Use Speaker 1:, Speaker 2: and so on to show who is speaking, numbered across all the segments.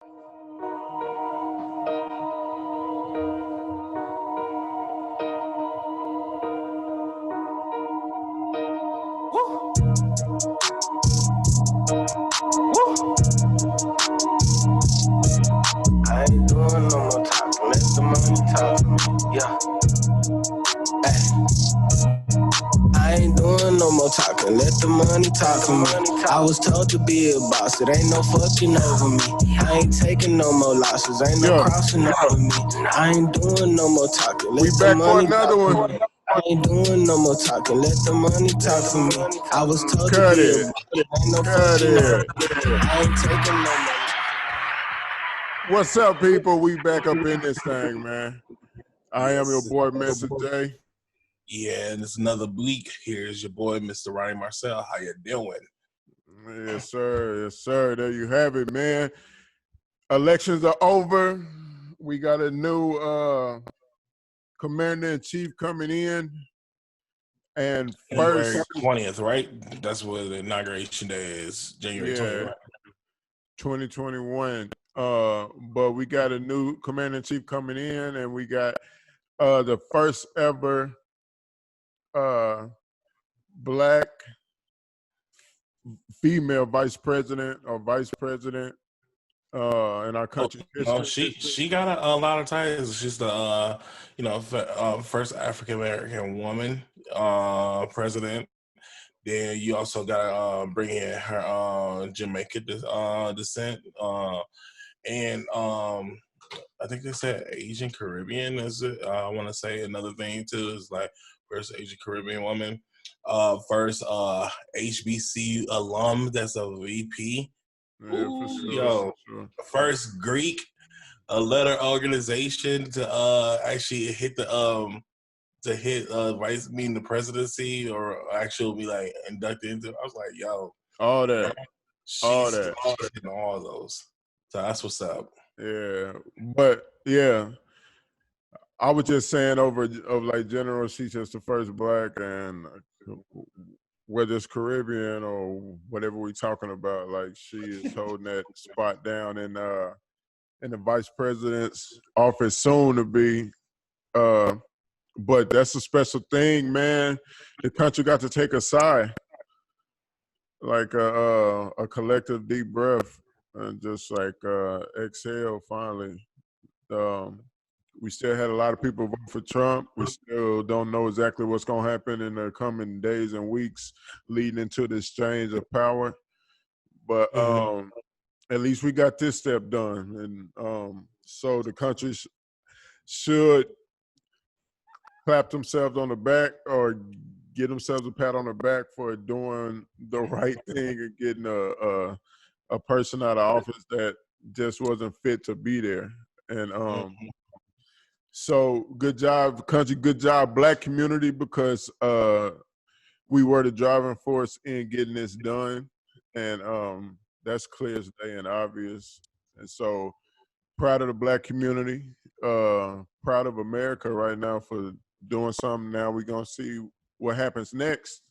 Speaker 1: I ain't doing no more talking, let the money talk to me, yeah. Ay. I ain't doing no more talking, let the money talk to me. I was told to be a boss, it ain't no fucking over me. I ain't taking no more losses, ain't no crossing over me. I ain't doing no more talking, let the money talk to me. I ain't doing no more talking, let the money talk to me. I was told to be a boss, it ain't no fucking over me. I ain't taking no more.
Speaker 2: What's up, people? We back up in this thing, man. I am your boy, Mansa J.
Speaker 3: Yeah, and it's another week. Here's your boy, Mr. Ronny Marcel. How you doing?
Speaker 2: Yes, sir. Yes, sir. There you have it, man. Elections are over. We got a new commander-in-chief coming in. And first,
Speaker 3: January 20th, right? That's what the inauguration day is. January 20th.
Speaker 2: 2021. But we got a new commander-in-chief coming in, and we got the first ever black female vice president or vice president in our country's history.
Speaker 3: She got a lot of titles. She's the first African American woman president. Then you also got to bring in her Jamaican descent, and I think they said Asian Caribbean is it. I want to say another thing too is like first Asian Caribbean woman, first HBCU alum that's a VP.
Speaker 2: Yeah,
Speaker 3: Ooh,
Speaker 2: for sure.
Speaker 3: yo,
Speaker 2: for sure.
Speaker 3: first Greek a letter organization to actually hit the vice mean the presidency or actually be like inducted into. I was like, yo,
Speaker 2: all that.
Speaker 3: She's in all those. So that's what's up.
Speaker 2: Yeah, but yeah, I was just saying of like general, she's just the first black, and whether it's Caribbean or whatever we're talking about, like she is holding that spot down in the vice president's office soon to be. But that's a special thing, man. The country got to take a sigh, like a collective deep breath, and just like exhale finally. We still had a lot of people vote for Trump. We still don't know exactly what's going to happen in the coming days and weeks leading into this change of power. But at least we got this step done. And so the country should clap themselves on the back or get themselves a pat on the back for doing the right thing and getting a person out of office that just wasn't fit to be there. And so good job, country. Good job, black community, because we were the driving force in getting this done. And that's clear as day and obvious. And so proud of the black community, proud of America right now for doing something. Now we're going to see what happens next.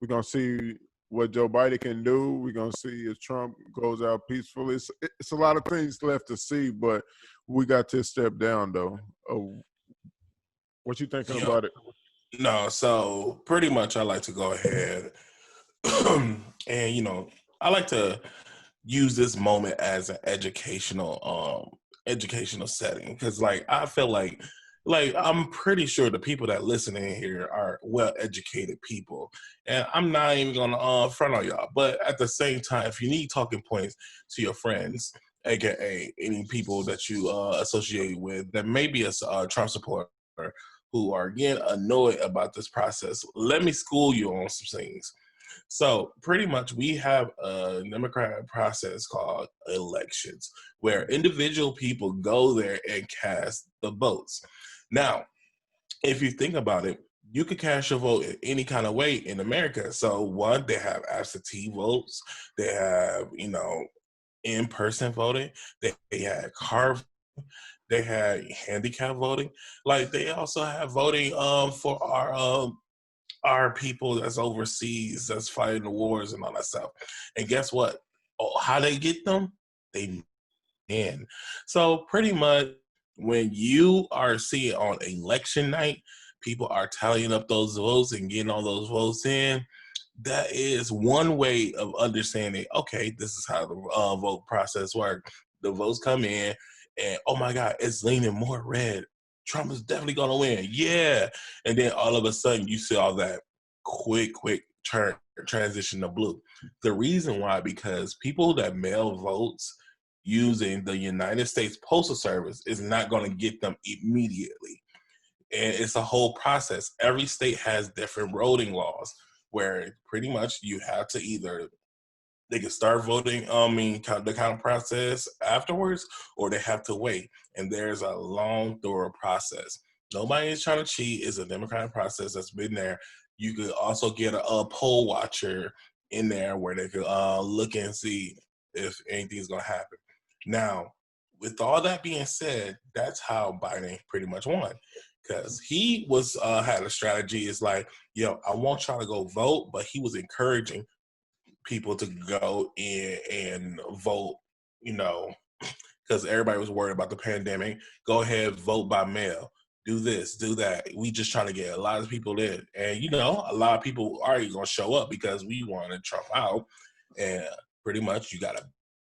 Speaker 2: We're going to see what Joe Biden can do. We're going to see if Trump goes out peacefully. It's a lot of things left to see, but we got to step down, though. What you thinking about it?
Speaker 3: No, so pretty much I like to go ahead and, I like to use this moment as an educational setting because, like, I feel like I'm pretty sure the people that listen in here are well-educated people, and I'm not even gonna front on y'all. But at the same time, if you need talking points to your friends, aka any people that you associate with that may be a Trump supporter who are getting annoyed about this process, let me school you on some things. So pretty much we have a democratic process called elections where individual people go there and cast the votes. Now, if you think about it, you could cast your vote in any kind of way in America. So one, they have absentee votes. They have, in-person voting. They had car voting. They had handicap voting. Like they also have voting for our people that's overseas, that's fighting the wars and all that stuff. And guess what? Oh, how they get them? They in. So pretty much when you are seeing on election night, people are tallying up those votes and getting all those votes in. That is one way of understanding, okay, this is how the vote process works. The votes come in, and oh my God, it's leaning more red. Trump is definitely going to win. Yeah. And then all of a sudden, you see all that quick transition to blue. The reason why, because people that mail votes using the United States Postal Service is not going to get them immediately. And it's a whole process. Every state has different voting laws where pretty much you have to either they can start voting, the kind of process afterwards, or they have to wait. And there's a long, thorough process. Nobody is trying to cheat. It's a democratic process that's been there. You could also get a poll watcher in there where they could look and see if anything's going to happen. Now, with all that being said, that's how Biden pretty much won. Because he was had a strategy. It's like, yo, I want y'all to go vote, but he was encouraging people to go in and vote, because everybody was worried about the pandemic. Go ahead, vote by mail. Do this, do that. We just trying to get a lot of people in. And, a lot of people are going to show up because we wanted Trump out. And pretty much you got a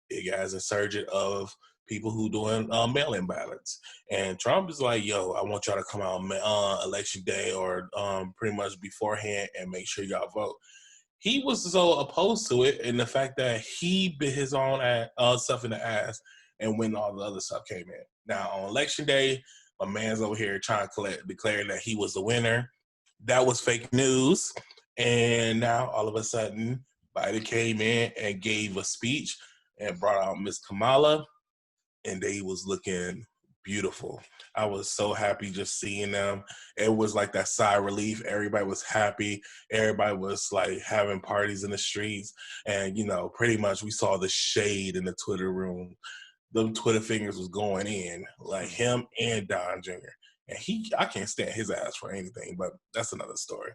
Speaker 3: big ass insurgent of people who doing mail-in ballots. And Trump is like, yo, I want y'all to come out on election day or pretty much beforehand and make sure y'all vote. He was so opposed to it, and the fact that he bit his own stuff in the ass, and when all the other stuff came in. Now on election day, my man's over here trying to declare that he was the winner. That was fake news, and now all of a sudden, Biden came in and gave a speech and brought out Miss Kamala, and they was looking beautiful. I was so happy just seeing them. It was like that sigh of relief. Everybody was happy. Everybody was like having parties in the streets. And, pretty much we saw the shade in the Twitter room. The Twitter fingers was going in, like him and Don Jr. And I can't stand his ass for anything, but that's another story.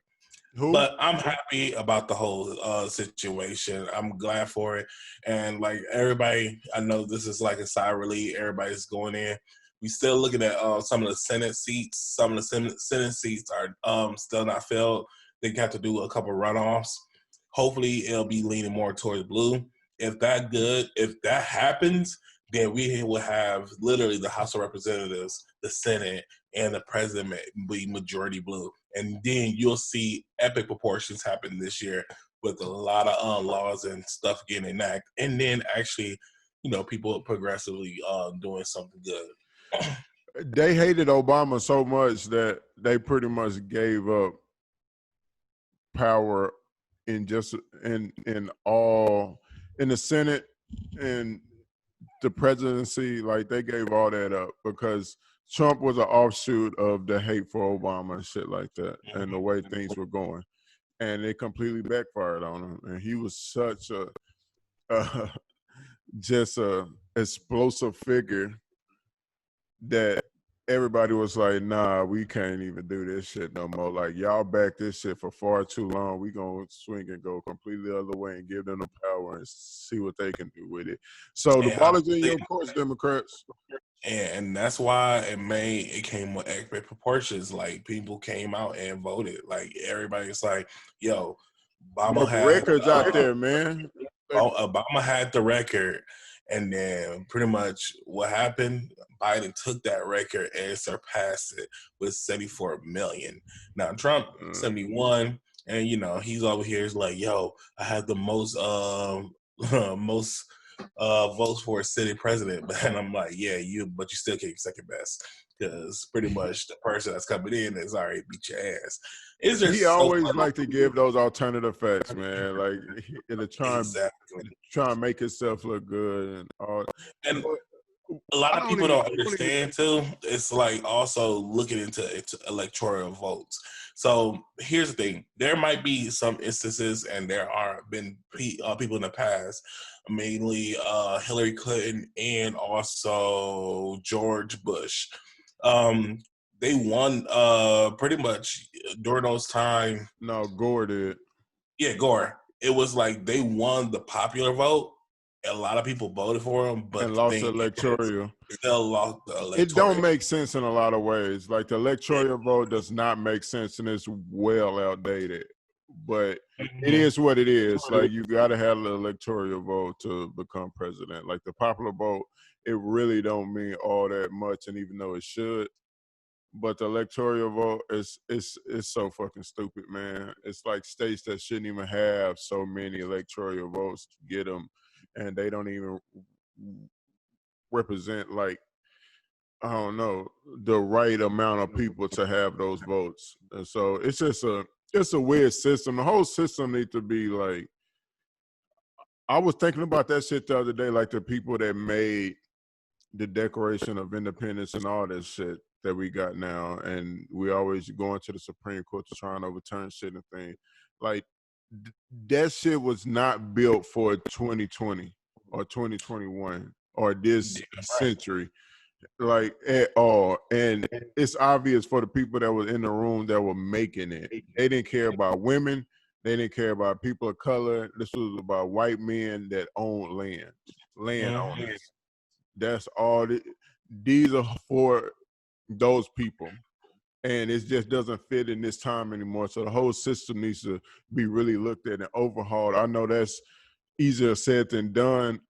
Speaker 2: Who?
Speaker 3: But I'm happy about the whole situation. I'm glad for it. And like everybody, I know this is like a side relief. Everybody's going in. We still looking at some of the Senate seats. Some of the Senate seats are still not filled. They got to do a couple runoffs. Hopefully, it'll be leaning more towards blue. If that happens, then we will have literally the House of Representatives, the Senate, and the president be majority blue. And then you'll see epic proportions happen this year with a lot of laws and stuff getting enacted. And then actually, people progressively doing something good.
Speaker 2: They hated Obama so much that they pretty much gave up power in the Senate and the presidency. Like they gave all that up because Trump was an offshoot of the hate for Obama and shit like that, and the way things were going, and it completely backfired on him. And he was such just a explosive figure that everybody was like, nah, we can't even do this shit no more. Like, y'all back this shit for far too long. We gonna swing and go completely the other way and give them the power and see what they can do with it. So the ball is in your course, Democrats.
Speaker 3: And that's why it came with epic proportions. Like people came out and voted. Like everybody's like, yo, Obama had
Speaker 2: records out there, man.
Speaker 3: Obama had the record. And then pretty much what happened, Biden took that record and surpassed it with 74 million. Now Trump, 71, and he's over here is like, yo, I had the most most votes for a sitting president. And I'm like, yeah, but you still can't second best because pretty much the person that's coming in is already beat your ass.
Speaker 2: He always like to give those alternative facts, man. Like to try and make himself look good and all.
Speaker 3: And a lot of people don't understand too. It's like also looking into electoral votes. So here's the thing: there might be some instances, and there are been people in the past, mainly Hillary Clinton and also George Bush. They won pretty much during those times.
Speaker 2: No, Gore did.
Speaker 3: Yeah, Gore. It was like they won the popular vote, a lot of people voted for him, but
Speaker 2: and
Speaker 3: the
Speaker 2: lost the
Speaker 3: thing is,
Speaker 2: electoral.
Speaker 3: still lost the
Speaker 2: It don't
Speaker 3: electoral.
Speaker 2: make sense in a lot of ways. Like the electoral vote does not make sense and it's well outdated. But it
Speaker 3: Mhm.
Speaker 2: is what it is. Like you got to have the electoral vote to become president. Like the popular vote, it really don't mean all that much. And even though it should, but the electoral vote is so fucking stupid, man. It's like states that shouldn't even have so many electoral votes get them, and they don't even represent like I don't know the right amount of people to have those votes. And so it's a weird system. The whole system needs to be like. I was thinking about that shit the other day, like the people that made the Declaration of Independence and all this shit that we got now, and we always going to the Supreme Court to try and overturn shit and things. Like that shit was not built for 2020 or 2021 or this
Speaker 3: Yeah,
Speaker 2: century, like at all. And it's obvious for the people that were in the room that were making it. They didn't care about women. They didn't care about people of color. This was about white men that own land,
Speaker 3: Mhm.
Speaker 2: landowners. That's all. These are for those people, and it just doesn't fit in this time anymore. So the whole system needs to be really looked at and overhauled. I know that's easier said than done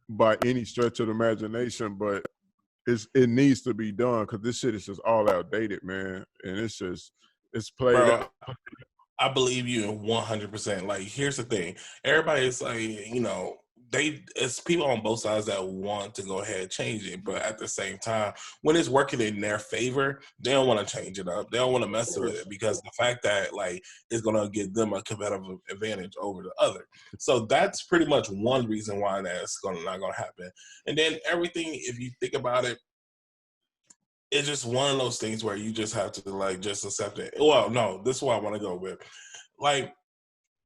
Speaker 2: by any stretch of the imagination, but it needs to be done because this shit is just all outdated, man, and it's played
Speaker 3: Bro,
Speaker 2: out.
Speaker 3: I believe you 100%. Like, here's the thing: everybody's like, it's people on both sides that want to go ahead and change it, but at the same time, when it's working in their favor, they don't want to change it up. They don't want to mess with it because the fact that like it's gonna give them a competitive advantage over the other. So that's pretty much one reason why that's gonna not gonna happen. And then everything, if you think about it, it's just one of those things where you just have to like just accept it. Well, no, this is what I want to go with. Like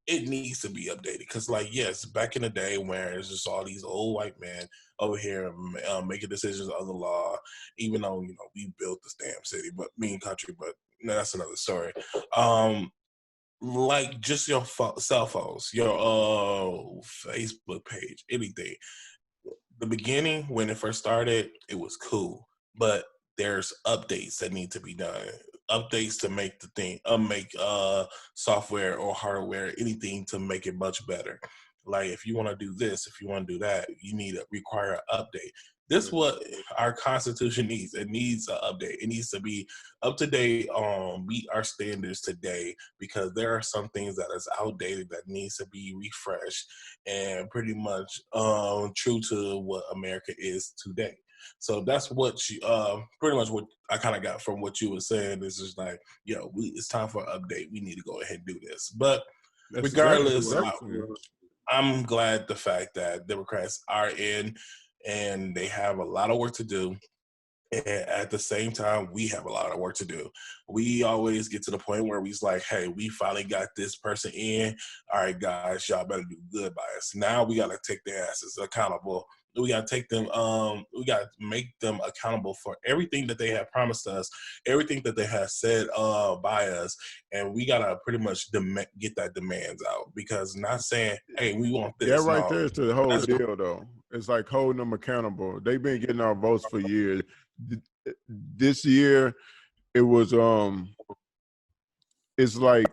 Speaker 3: it needs to be updated because, like, yes, back in the day where it's just all these old white men over here making decisions of the law, even though we built this damn city, but mean country, but that's another story. Like just your cell phones, your Facebook page, anything the beginning when it first started, it was cool, but there's updates that need to be done. Updates to make the thing, make software or hardware, anything to make it much better. Like if you want to do this, if you want to do that, you need to require an update. This what our constitution needs. It needs an update. It needs to be up to date, meet our standards today because there are some things that is outdated that needs to be refreshed and pretty much true to what America is today. So that's what you pretty much what I kind of got from what you were saying. Is just like, it's time for an update. We need to go ahead and do this. But
Speaker 2: That's exactly
Speaker 3: regardless,
Speaker 2: what I'm saying.
Speaker 3: I'm glad the fact that Democrats are in and they have a lot of work to do. And at the same time, we have a lot of work to do. We always get to the point where we's like, hey, we finally got this person in. All right, guys, y'all better do good by us. Now we got to take their asses accountable. We got to take them, we got to make them accountable for everything that they have promised us, everything that they have said by us. And we got to pretty much get that demands out because not saying, hey, we want
Speaker 2: That
Speaker 3: this.
Speaker 2: right
Speaker 3: No,
Speaker 2: there is the whole
Speaker 3: that's
Speaker 2: deal, though. It's like holding them accountable. They've been getting our votes for years. This year, it was it's like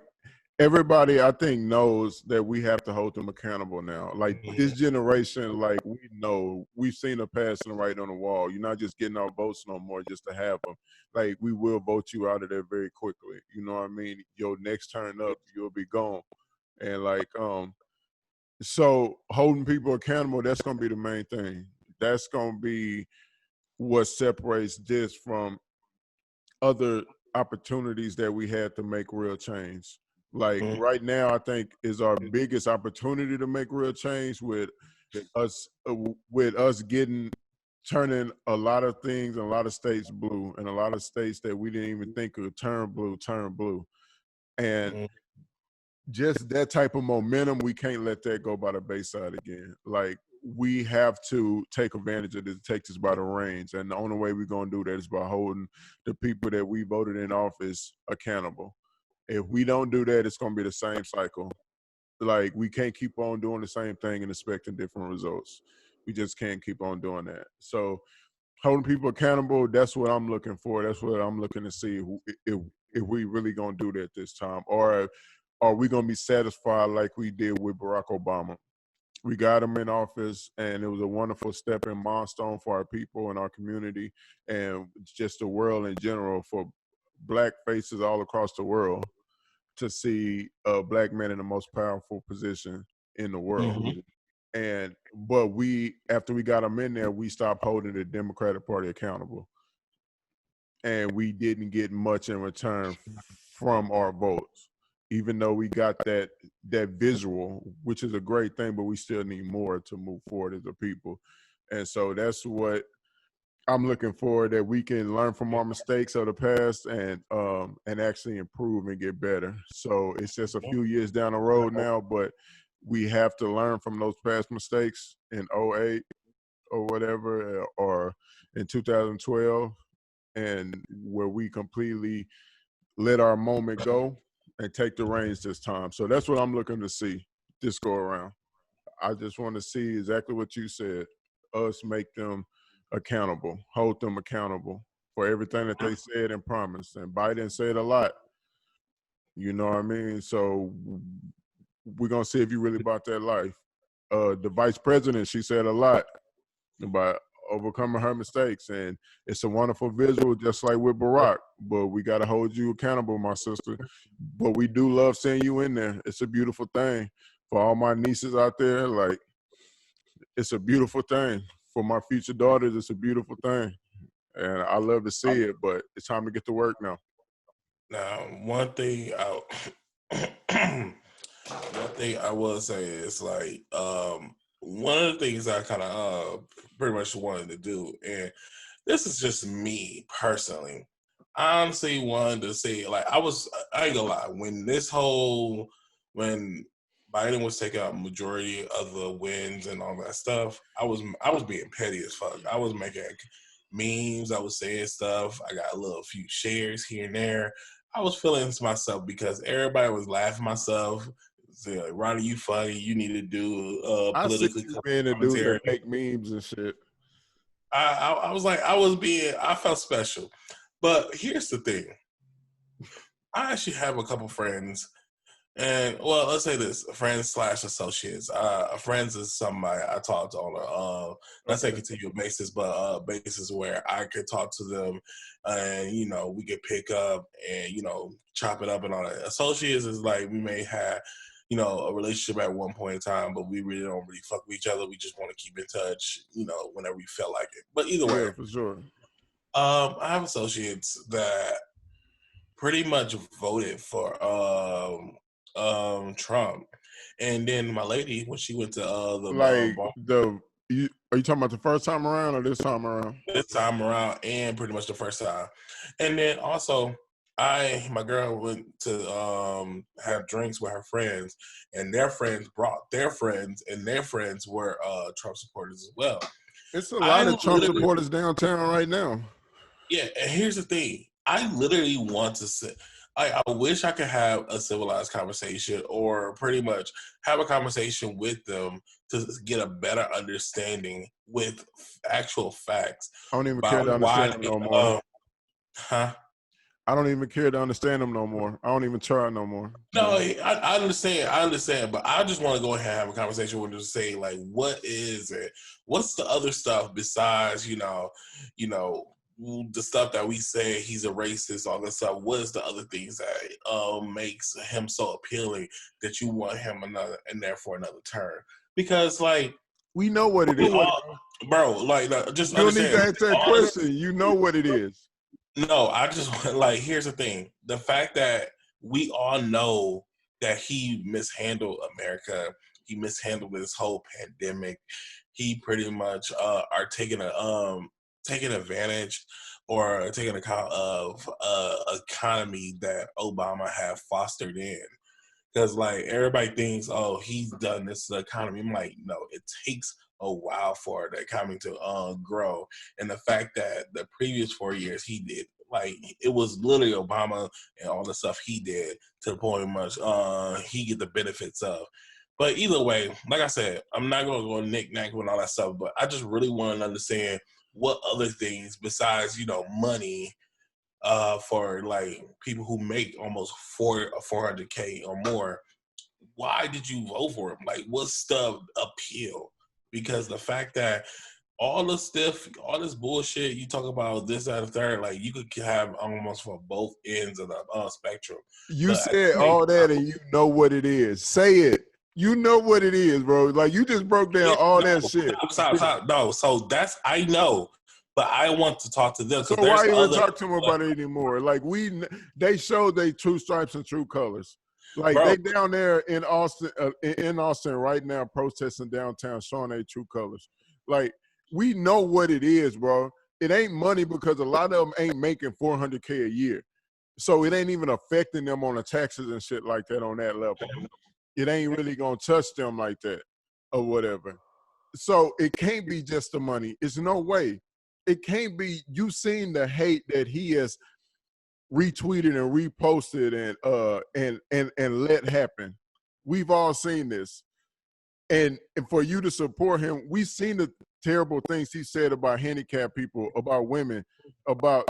Speaker 2: everybody I think knows that we have to hold them accountable now. Like this generation, like we know we've seen a passing right on the wall. You're not just getting our votes no more just to have them. Like we will vote you out of there very quickly. You know what I mean? Your next turn up, you'll be gone. And like so holding people accountable, that's gonna be the main thing. That's gonna be what separates this from other opportunities that we had to make real change. Like right now, I think is our biggest opportunity to make real change with us getting turning a lot of things in a lot of states blue and a lot of states that we didn't even think could turn blue. And just that type of momentum, we can't let that go by the Bayside again. Like we have to take advantage of this, take this by the reins. And the only way we're gonna do that is by holding the people that we voted in office accountable. If we don't do that, it's gonna be the same cycle. like we can't keep on doing the same thing and expecting different results. We just can't keep on doing that. So holding people accountable, that's what I'm looking for. That's what I'm looking to see if we really gonna do that this time, or are we gonna be satisfied like we did with Barack Obama? We got him in office, and it was a wonderful step and milestone for our people and our community, and just the world in general, for Black faces all across the world to see a Black man in the most powerful position in the world.
Speaker 3: Mhm.
Speaker 2: But after we got him in there, we stopped holding the Democratic Party accountable, and we didn't get much in return from our votes, even though we got that visual, which is a great thing, but we still need more to move forward as a people. And so that's what I'm looking for, that we can learn from our mistakes of the past and actually improve and get better. So it's just a few years down the road now, but we have to learn from those past mistakes in '08 or whatever, or in 2012, and where we completely let our moment go and take the reins this time. So that's what I'm looking to see this go around. I just want to see exactly what you said, us make them accountable, hold them accountable for everything that they said and promised. And Biden said a lot, you know what I mean? So we're going to see if you really about that life. The vice president, she said a lot about overcoming her mistakes, and it's a wonderful visual, just like with Barack. But we got to hold you accountable, my sister. But we do love seeing you in there. It's a beautiful thing. For all my nieces out there, like, it's a beautiful thing. For my future daughters, it's a beautiful thing, and I love to see it. But it's time to get to work now.
Speaker 3: Now, one thing one thing I will say is like one of the things I kind of pretty much wanted to do, and this is just me personally. I honestly wanted to say, like, I ain't gonna lie, when Biden was taking out majority of the wins and all that stuff, I was being petty as fuck. I was making memes, I was saying stuff, I got a little few shares here and there. I was feeling to myself because everybody was laughing myself. Say like, Ronnie, you funny. You need to do
Speaker 2: I see
Speaker 3: politically
Speaker 2: you
Speaker 3: correct
Speaker 2: being a dude
Speaker 3: commentary.
Speaker 2: that make memes and shit.
Speaker 3: I was like, I felt special. But here's the thing. I actually have a couple friends, and well, let's say this: friends slash associates. Friends is somebody I talk to on a not say
Speaker 2: Okay.
Speaker 3: continual basis, but basis where I could talk to them, and we could pick up and chop it up and all that. Associates is like we may have a relationship at one point in time, but we really don't really fuck with each other. We just want to keep in touch, whenever we feel like it. But either way,
Speaker 2: Yeah, for sure.
Speaker 3: I have associates that pretty much voted for Trump, and then my lady when she went to the
Speaker 2: Like are you talking about the first time around or this time around?
Speaker 3: this time around, and pretty much the first time, and then also my girl went to have drinks with her friends, and their friends brought their friends, and their friends were Trump supporters as well.
Speaker 2: It's a
Speaker 3: I
Speaker 2: lot of Trump
Speaker 3: literally
Speaker 2: supporters downtown right now.
Speaker 3: Yeah, and here's the thing. I literally want to say, I wish I could have a civilized conversation or pretty much have a conversation with them to get a better understanding with actual facts
Speaker 2: I don't even care
Speaker 3: about
Speaker 2: to
Speaker 3: why
Speaker 2: understand them
Speaker 3: they,
Speaker 2: no more.
Speaker 3: huh?
Speaker 2: I don't even care to understand them no more. I don't even try no more.
Speaker 3: No, I understand, but I just want to go ahead and have a conversation with them to say, like, what is it? What's the other stuff besides, the stuff that we say he's a racist, all that stuff. What is the other things that makes him so appealing that you want him in there for another term? Because like
Speaker 2: We know what it
Speaker 3: we
Speaker 2: is.
Speaker 3: all, bro, like just
Speaker 2: You don't need to
Speaker 3: understand.
Speaker 2: ask that question. You know what it is.
Speaker 3: No, I just like here's the thing: the fact that we all know that he mishandled America, he mishandled this whole pandemic. He pretty much are taking advantage or taking account of economy that Obama had fostered in. Because like everybody thinks, oh, he's done this to the economy. I'm like, no, it takes a while for the economy to grow. And the fact that the previous 4 years he did Like it was literally Obama and all the stuff he did to the point much he get the benefits of. But either way, like I said, I'm not gonna go knick-knack with all that stuff, but I just really want to understand what other things besides, money, for like people who make almost 400K or more. Why did you vote for him? Like, what's the appeal? Because the fact that all the stuff, all this bullshit you talk about, this, that, and third, like you could have almost for both ends of the spectrum.
Speaker 2: You
Speaker 3: But at the
Speaker 2: said
Speaker 3: same
Speaker 2: all that and you know what it is. Say it. You know what it is, bro. Like you just broke down all that shit.
Speaker 3: Stop. No, so I know, but I want to talk to them
Speaker 2: So
Speaker 3: because there's
Speaker 2: why even
Speaker 3: other.
Speaker 2: talk to them about it anymore? Like they showed they true stripes and true colors. Like
Speaker 3: Bro.
Speaker 2: they down there in Austin right now protesting downtown, showing their true colors. Like we know what it is, bro. It ain't money because a lot of them ain't making 400K a year, so it ain't even affecting them on the taxes and shit like that on that level. It ain't really gonna touch them like that or whatever. So it can't be just the money. It's no way. It can't be. You seen the hate that he has retweeted and reposted and let happen. We've all seen this. And for you to support him, we've seen the terrible things he said about handicapped people, about women, about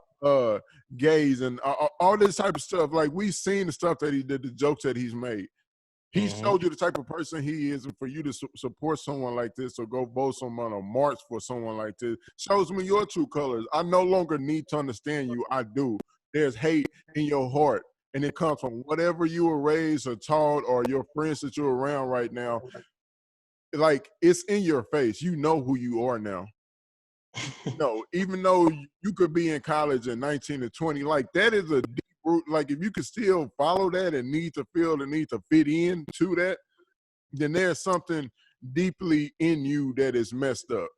Speaker 2: gays, and all this type of stuff. Like we've seen the stuff that he did, the jokes that he's made. He showed you the type of person he is, and for you to support someone like this or go vote someone or march for someone like this shows me your true colors. I no longer need to understand you. I do. There's hate in your heart, and it comes from whatever you were raised or taught or your friends that you're around right now. Like it's in your face. You know who you are now. No, even though you could be in college at 19 or 20, like that is a deep root. Like if you could still follow that and need to feel the need to fit in to that, then there's something deeply in you that is messed up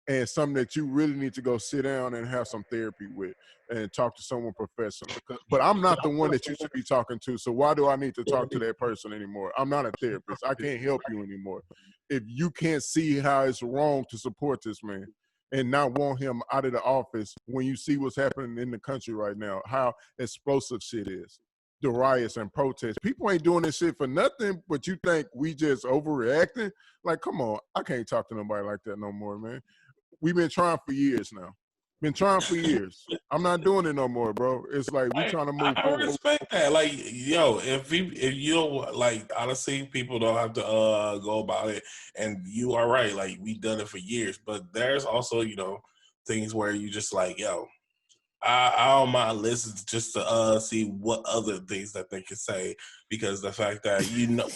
Speaker 2: and something that you really need to go sit down and have some therapy with and talk to someone professional. But I'm not the one that you should be talking to, so why do I need to talk to that person anymore? I'm not a therapist. I can't help you anymore. If you can't see how it's wrong to support this man and not want him out of the office when you see what's happening in the country right now, how explosive shit is, the riots and protests. People ain't doing this shit for nothing, but you think we just overreacting? Like, come on, I can't talk to nobody like that no more, man. We've been trying for years now. Been trying for years. I'm not doing it no more, bro. It's like we trying to move
Speaker 3: I
Speaker 2: forward.
Speaker 3: respect that. Like, yo, if you don't like, honestly, people don't have to go about it. And you are right. Like, we done it for years. But there's also, things where you just like, yo, I don't mind listening just to see what other things that they can say, because the fact that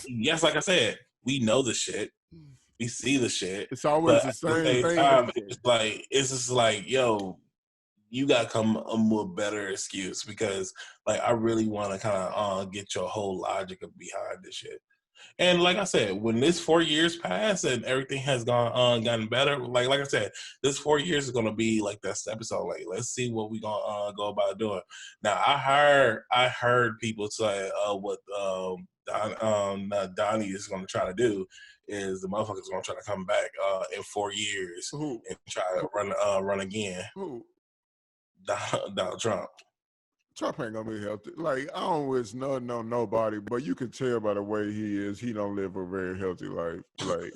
Speaker 3: yes, like I said, we know the shit, we see the shit,
Speaker 2: It's always
Speaker 3: but
Speaker 2: the
Speaker 3: at the
Speaker 2: same
Speaker 3: same
Speaker 2: thing.
Speaker 3: time, it's just like, yo, you gotta come with a better excuse, because like I really want to kind of get your whole logic behind this shit. And like I said, when this 4 years pass and everything has gotten better, like I said, this 4 years is gonna be like that episode. Like, let's see what we gonna go about doing. Now, I heard people say what Donnie is gonna try to do is the motherfucker's gonna try to come back in 4 years
Speaker 2: Who?
Speaker 3: and try to run again.
Speaker 2: Who?
Speaker 3: Donald Trump.
Speaker 2: Trump ain't gonna be healthy. Like I don't wish nothing on nobody, but you can tell by the way he is, he don't live a very healthy life. Like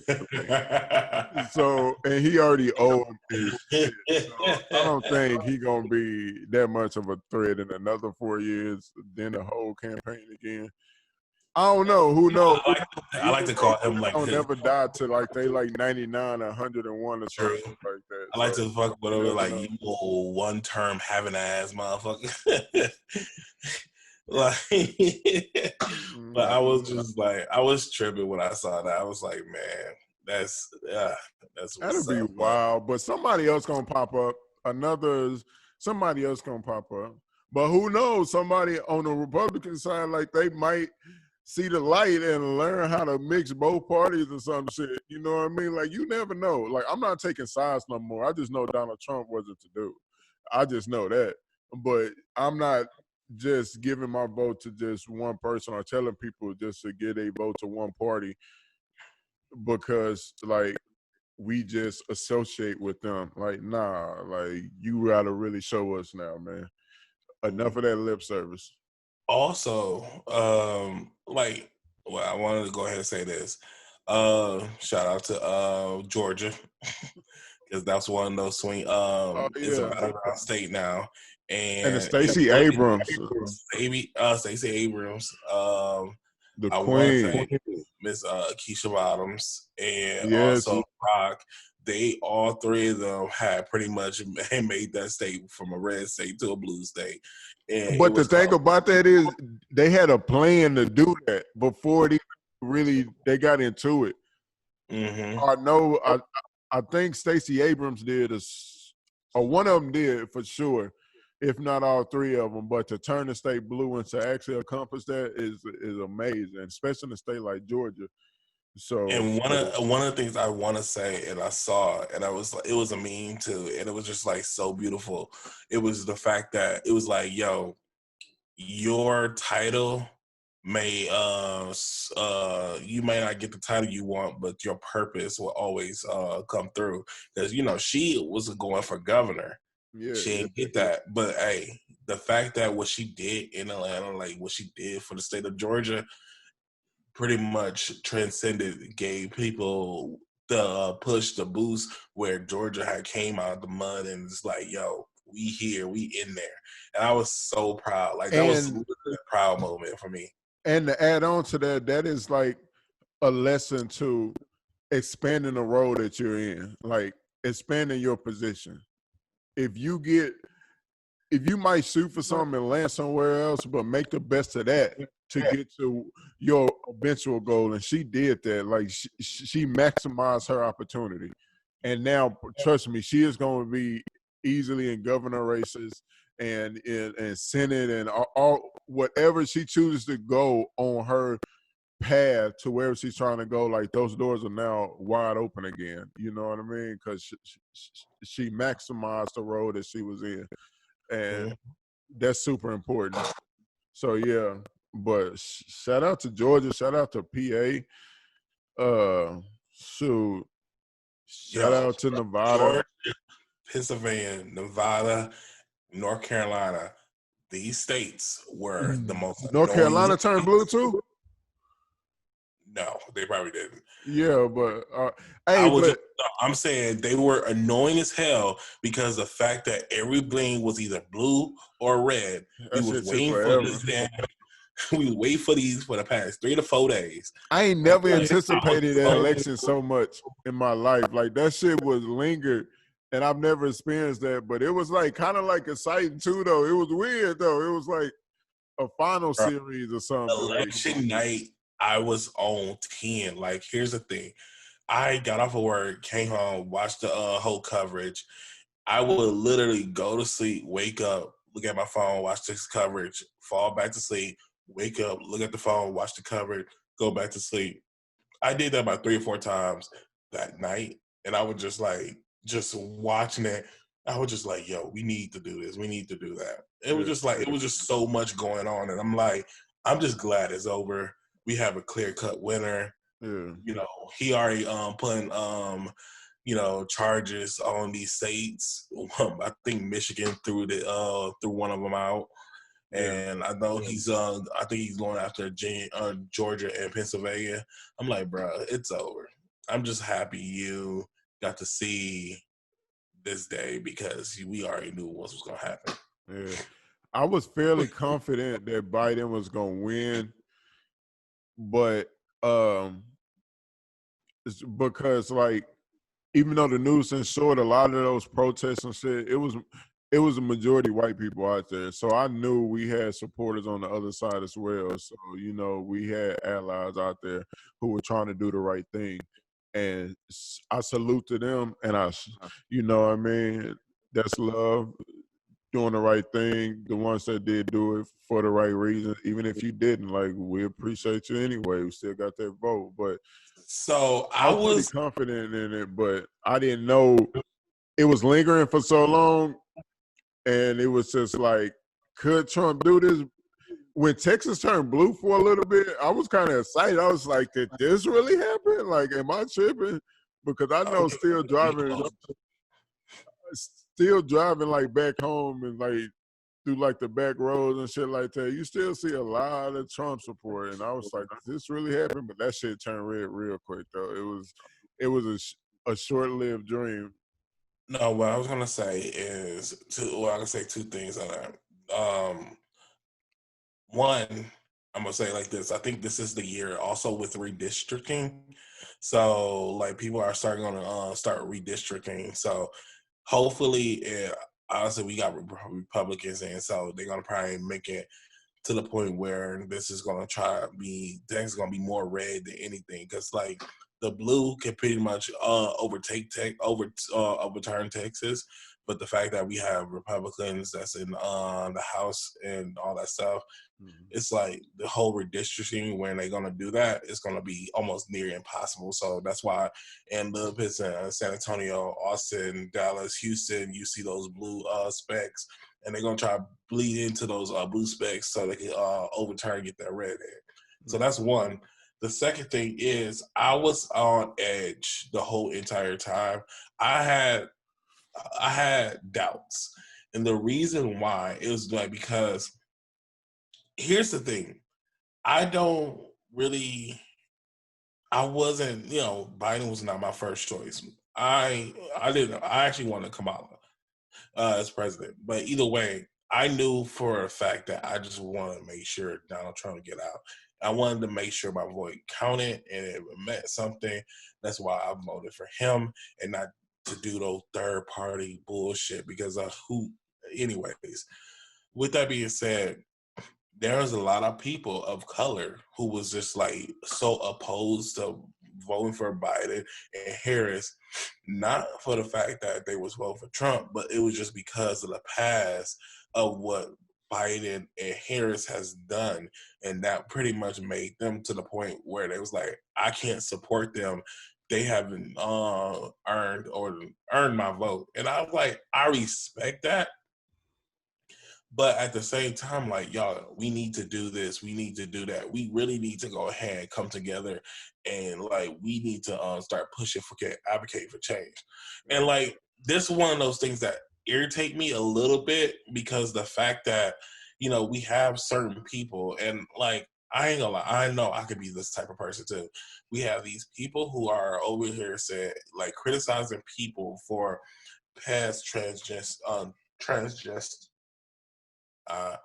Speaker 2: so, and he already old as shit. So I don't think he gonna be that much of a threat in another 4 years. Then the whole campaign again. I don't know. Who knows?
Speaker 3: I like to call him like
Speaker 2: Don't
Speaker 3: his.
Speaker 2: never die till like they like 99 or 101 or
Speaker 3: True.
Speaker 2: something like that.
Speaker 3: I like
Speaker 2: So
Speaker 3: to fuck with
Speaker 2: you
Speaker 3: him
Speaker 2: never
Speaker 3: like,
Speaker 2: know.
Speaker 3: you old one-term having ass motherfucker. Like, but I was just like, I was tripping when I saw that. I was like, man, that's
Speaker 2: That'll
Speaker 3: what's
Speaker 2: be
Speaker 3: up. But
Speaker 2: wild. But somebody else gonna pop up. Somebody else gonna pop up. But who knows? Somebody on the Republican side, like they might see the light and learn how to mix both parties or some shit. You know what I mean? Like you never know. Like I'm not taking sides no more. I just know Donald Trump wasn't to do. I just know that. But I'm not just giving my vote to just one person or telling people just to give a vote to one party because like we just associate with them. Like, nah, like you gotta really show us now, man. enough of that lip service.
Speaker 3: Also, I wanted to go ahead and say this. Shout out to Georgia because that's one of those swing.
Speaker 2: Oh
Speaker 3: It's a
Speaker 2: yeah,
Speaker 3: battleground state now,
Speaker 2: and the
Speaker 3: and it
Speaker 2: Stacey
Speaker 3: really,
Speaker 2: Abrams,
Speaker 3: Stacey Abrams.
Speaker 2: the
Speaker 3: I want to
Speaker 2: queen.
Speaker 3: thank Miss Keisha Bottoms and
Speaker 2: Yes,
Speaker 3: also Rock. They all three of them had pretty much made that state from a red state to a blue state, and it
Speaker 2: but the
Speaker 3: was
Speaker 2: thing
Speaker 3: called.
Speaker 2: about that is they had a plan to do that before they got into it.
Speaker 3: Mm-hmm.
Speaker 2: I know. I think Stacey Abrams did or one of them did for sure, if not all three of them. But to turn the state blue and to actually accomplish that is amazing, especially in a state like Georgia. So
Speaker 3: And one of the things I want to say, and I saw, and it was a meme too, and it was just like so beautiful. It was the fact that it was like, yo, your title may you may not get the title you want, but your purpose will always come through. Because she was going for governor.
Speaker 2: yeah,
Speaker 3: She didn't get that. But hey, the fact that what she did in Atlanta, like what she did for the state of Georgia, pretty much transcended, gave people the push, the boost where Georgia had came out of the mud and it's like, yo, we here, we in there. And I was so proud. Like that was
Speaker 2: and
Speaker 3: a proud moment for me.
Speaker 2: to add on to that, that is like a lesson to expanding the role that you're in, like expanding your position. If you might shoot for something and land somewhere else, but make the best of that to get to your eventual goal. And she did that. Like she maximized her opportunity. And now, trust me, she is going to be easily in governor races and in Senate and all whatever she chooses to go on her path to wherever she's trying to go. Like those doors are now wide open again. You know what I mean? Because she maximized the role that she was in. And that's super important. So yeah, but shout out to Georgia, shout out to PA. Shoot, shout
Speaker 3: Yo,
Speaker 2: out to Nevada.
Speaker 3: Georgia, Pennsylvania, Nevada, North Carolina, these states were the most
Speaker 2: North
Speaker 3: annoying.
Speaker 2: Carolina turned blue too.
Speaker 3: No, they probably didn't.
Speaker 2: Yeah, but
Speaker 3: I
Speaker 2: hey,
Speaker 3: was
Speaker 2: but
Speaker 3: just, no, I'm saying they were annoying as hell because the fact that every bling was either blue or red. We
Speaker 2: that
Speaker 3: was
Speaker 2: shit took
Speaker 3: waiting for
Speaker 2: forever.
Speaker 3: this damn. We was waiting for these for the past 3 to 4 days.
Speaker 2: I ain't never
Speaker 3: Like, I
Speaker 2: anticipated
Speaker 3: was
Speaker 2: that
Speaker 3: so
Speaker 2: election so much in my life. Like that shit was lingered, and I've never experienced that. But it was like kind of like exciting too, though. It was weird though. It was like a final series or something. Like
Speaker 3: election night. I was on 10. Like, here's the thing. I got off of work, came home, watched the whole coverage. I would literally go to sleep, wake up, look at my phone, watch this coverage, fall back to sleep, wake up, look at the phone, watch the coverage, go back to sleep. I did that about 3 or 4 times that night, and I was just like, just watching it. I was just like, yo, we need to do this. We need to do that. It was
Speaker 2: yeah,
Speaker 3: just like, it was just so much going on. And I'm like, I'm just glad it's over. We have a clear cut winner.
Speaker 2: yeah.
Speaker 3: He already putting charges on these states. I think Michigan threw one of them out.
Speaker 2: Yeah.
Speaker 3: And I know I think he's going after Georgia and Pennsylvania. I'm like, bro, it's over. I'm just happy you got to see this day because we already knew what was going to happen.
Speaker 2: Yeah. I was fairly confident that Biden was going to win, but it's because like even though the news didn't show it, a lot of those protests and shit, it was a majority white people out there. So I knew we had supporters on the other side as well. So, we had allies out there who were trying to do the right thing. And I salute to them. And you know what I mean? That's love, doing the right thing. The ones that did do it for the right reason. Even if you didn't, like, we appreciate you anyway. We still got that vote. But
Speaker 3: So
Speaker 2: I was pretty confident in it, but I didn't know it was lingering for so long. And it was just like, could Trump do this? When Texas turned blue for a little bit, I was kind of excited. I was like, did this really happen? Like, am I tripping? Because I know still driving like back home and like through like the back roads and shit like that, you still see a lot of Trump support. And I was like, "Is this really happening?" But that shit turned red real quick though. It was a short-lived dream.
Speaker 3: No, what I was gonna say is I can say two things on that. One, I'm gonna say it like this. I think this is the year also with redistricting. So like people are starting gonna start redistricting. So hopefully, honestly, we got Republicans in, so they're gonna probably make it to the point where this is gonna things gonna be more red than anything. Because like the blue can pretty much overturn Texas, but the fact that we have Republicans that's in the House and all that stuff,
Speaker 2: Mhm.
Speaker 3: it's like the whole redistricting when they're gonna do that is gonna be almost near impossible. So that's why in the Pittsburgh, San Antonio, Austin, Dallas, Houston, you see those blue specks, and they're gonna try to bleed into those blue specks so they can overturn and get that red in. So that's one. The second thing is I was on edge the whole entire time. I had I had doubts, and the reason why it was like because here's the thing. I don't really. I wasn't. Biden was not my first choice. I didn't. I actually wanted Kamala as president, but either way, I knew for a fact that I just wanted to make sure Donald Trump would get out. I wanted to make sure my vote counted and it meant something. That's why I voted for him and not to do those third party bullshit because of who. Anyways, with that being said, there's a lot of people of color who was just like so opposed to voting for Biden and Harris, not for the fact that they was voting for Trump, but it was just because of the past of what Biden and Harris has done, and that pretty much made them to the point where they was like, I can't support them. They haven't earned my vote, and I was like, I respect that, but at the same time, like, y'all, we need to do this. We need to do that. We really need to go ahead and come together and like we need to start pushing for advocate for change. And like this is one of those things that irritate me a little bit because the fact that, we have certain people and like I ain't gonna lie, I know I could be this type of person too. We have these people who are over here saying like criticizing people for past transgender uh,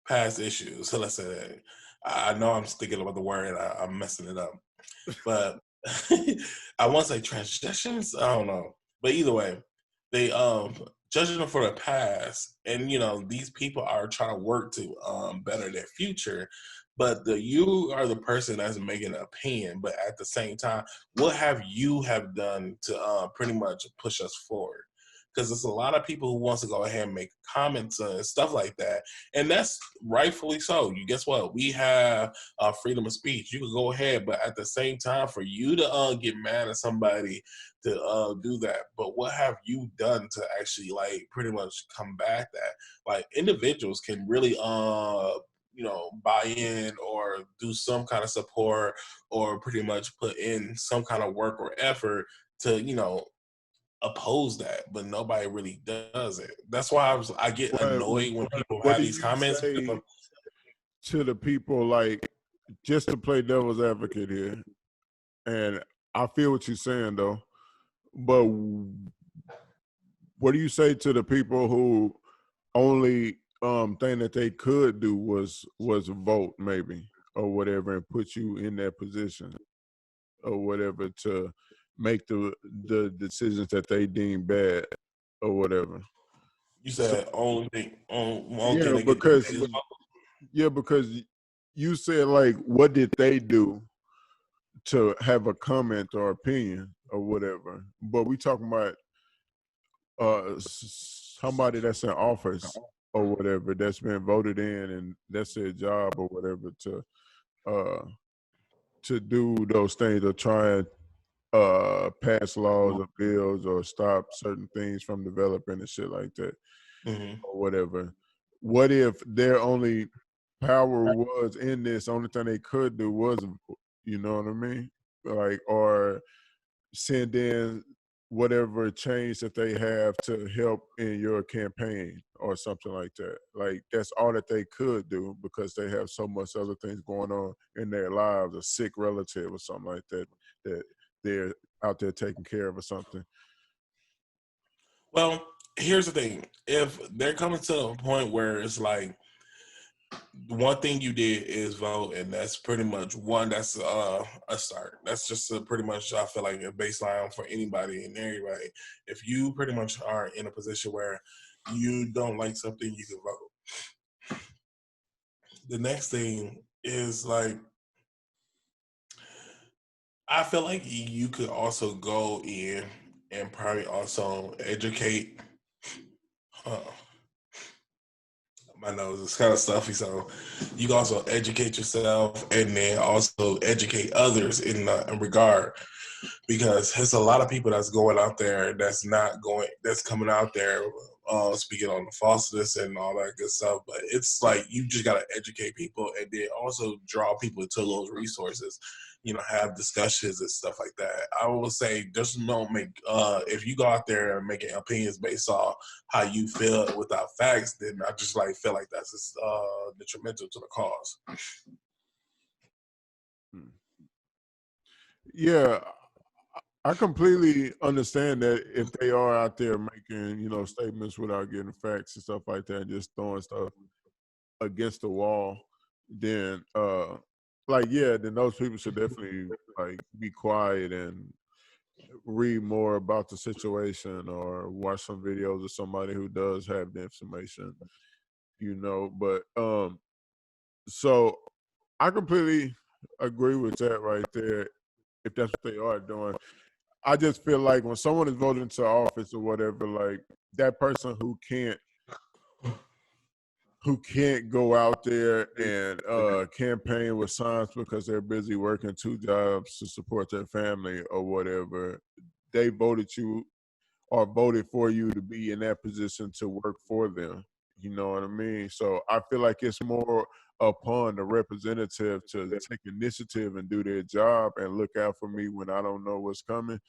Speaker 3: past issues. So let's say that. I know I'm thinking about the word. I'm messing it up, but I want to say transgressions. I don't know, but either way, they judging them for the past, and these people are trying to work to better their future. But you are the person that's making an opinion. But at the same time, what have you have done to pretty much push us forward? Because there's a lot of people who wants to go ahead and make comments and stuff like that, and that's rightfully so. You guess what? We have freedom of speech. You can go ahead, but at the same time, for you to get mad at somebody to do that, but what have you done to actually like pretty much combat that? Like individuals can really buy in or do some kind of support or pretty much put in some kind of work or effort to oppose that, but nobody really does it. That's why I get
Speaker 2: What,
Speaker 3: annoyed when people
Speaker 2: what
Speaker 3: have
Speaker 2: do
Speaker 3: these
Speaker 2: you
Speaker 3: comments
Speaker 2: say
Speaker 3: because
Speaker 2: to the people, like, just to play devil's advocate here? And I feel what you're saying though, but what do you say to the people who only thing that they could do was vote maybe or whatever and put you in that position or whatever to make the decisions that they deem bad or whatever?
Speaker 3: you
Speaker 2: So
Speaker 3: said only thing
Speaker 2: yeah,
Speaker 3: they could do
Speaker 2: because
Speaker 3: is
Speaker 2: you said like what did they do to have a comment or opinion or whatever, but we talking about somebody that's in office or whatever that's been voted in and that's their job or whatever uh to do those things or try and pass laws or bills or stop certain things from developing and shit like that
Speaker 3: Mhm.
Speaker 2: or whatever. What if their only power was in this, only thing they could do was, you know what I mean? Like, or send in whatever change that they have to help in your campaign or something like that. Like that's all that they could do because they have so much other things going on in their lives, a sick relative or something like that, that they're out there taking care of or something.
Speaker 3: Well, here's the thing: if they're coming to a point where it's like one thing you did is vote, and that's pretty much one. That's a start. That's just pretty much I feel like a baseline for anybody and everybody. If you pretty much are in a position where you don't like something, you can vote. The next thing is like I feel like you could also go in and probably also educate. Uh, my nose is kind of stuffy, so you can also educate yourself and then also educate others in regard, because there's a lot of people that's going out there that's coming out there speaking on the falseness and all that good stuff. But it's like you just got to educate people and then also draw people to those resources, have discussions and stuff like that. I will say just don't make if you go out there and making opinions based off how you feel without facts, then I just feel like that's just detrimental to the cause.
Speaker 2: Yeah, I completely understand that if they are out there making, statements without getting facts and stuff like that, and just throwing stuff against the wall, then then those people should definitely be quiet and read more about the situation or watch some videos of somebody who does have the information, But so I completely agree with that right there. If that's what they are doing, I just feel like when someone is voted into office or whatever, like that person who can't go out there and campaign with signs because they're busy working 2 jobs to support their family or whatever, they voted you or voted for you to be in that position to work for them. You know what I mean? So I feel like it's more upon the representative to take initiative and do their job and look out for me when I don't know what's coming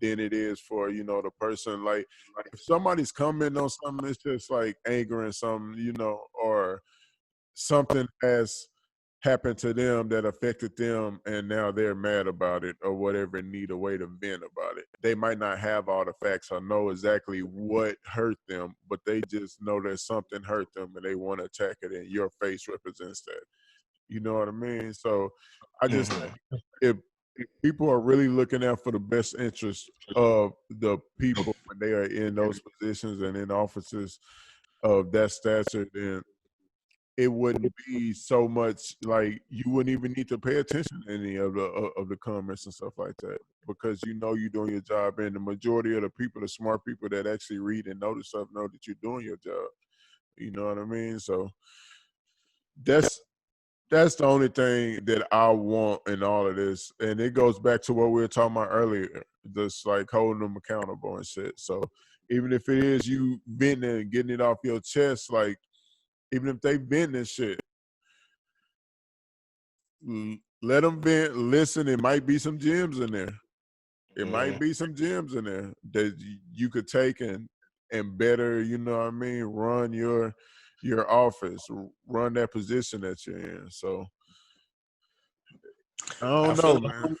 Speaker 2: than it is for, the person. Like if somebody's commenting on something, it's just like angering something, or something has happened to them that affected them and now they're mad about it or whatever and need a way to vent about it. They might not have all the facts or know exactly what hurt them, but they just know that something hurt them and they want to attack it, and your face represents that. You know what I mean? So I just think if people are really looking out for the best interest of the people when they are in those positions and in offices of that stature, then it wouldn't be so much like you wouldn't even need to pay attention to any of the comments and stuff like that, because you're doing your job, and the majority of the people, the smart people that actually read and know the stuff, know that you're doing your job. You know what I mean? So that's the only thing that I want in all of this. And it goes back to what we were talking about earlier, just like holding them accountable and shit. So even if it is you venting and getting it off your chest, like even if they vent and shit, let them vent, listen. It might be some gems in there. It might be some gems in there that you could take and better, run your office, run that position that you're in. So I
Speaker 3: I
Speaker 2: don't
Speaker 3: feel
Speaker 2: know, man.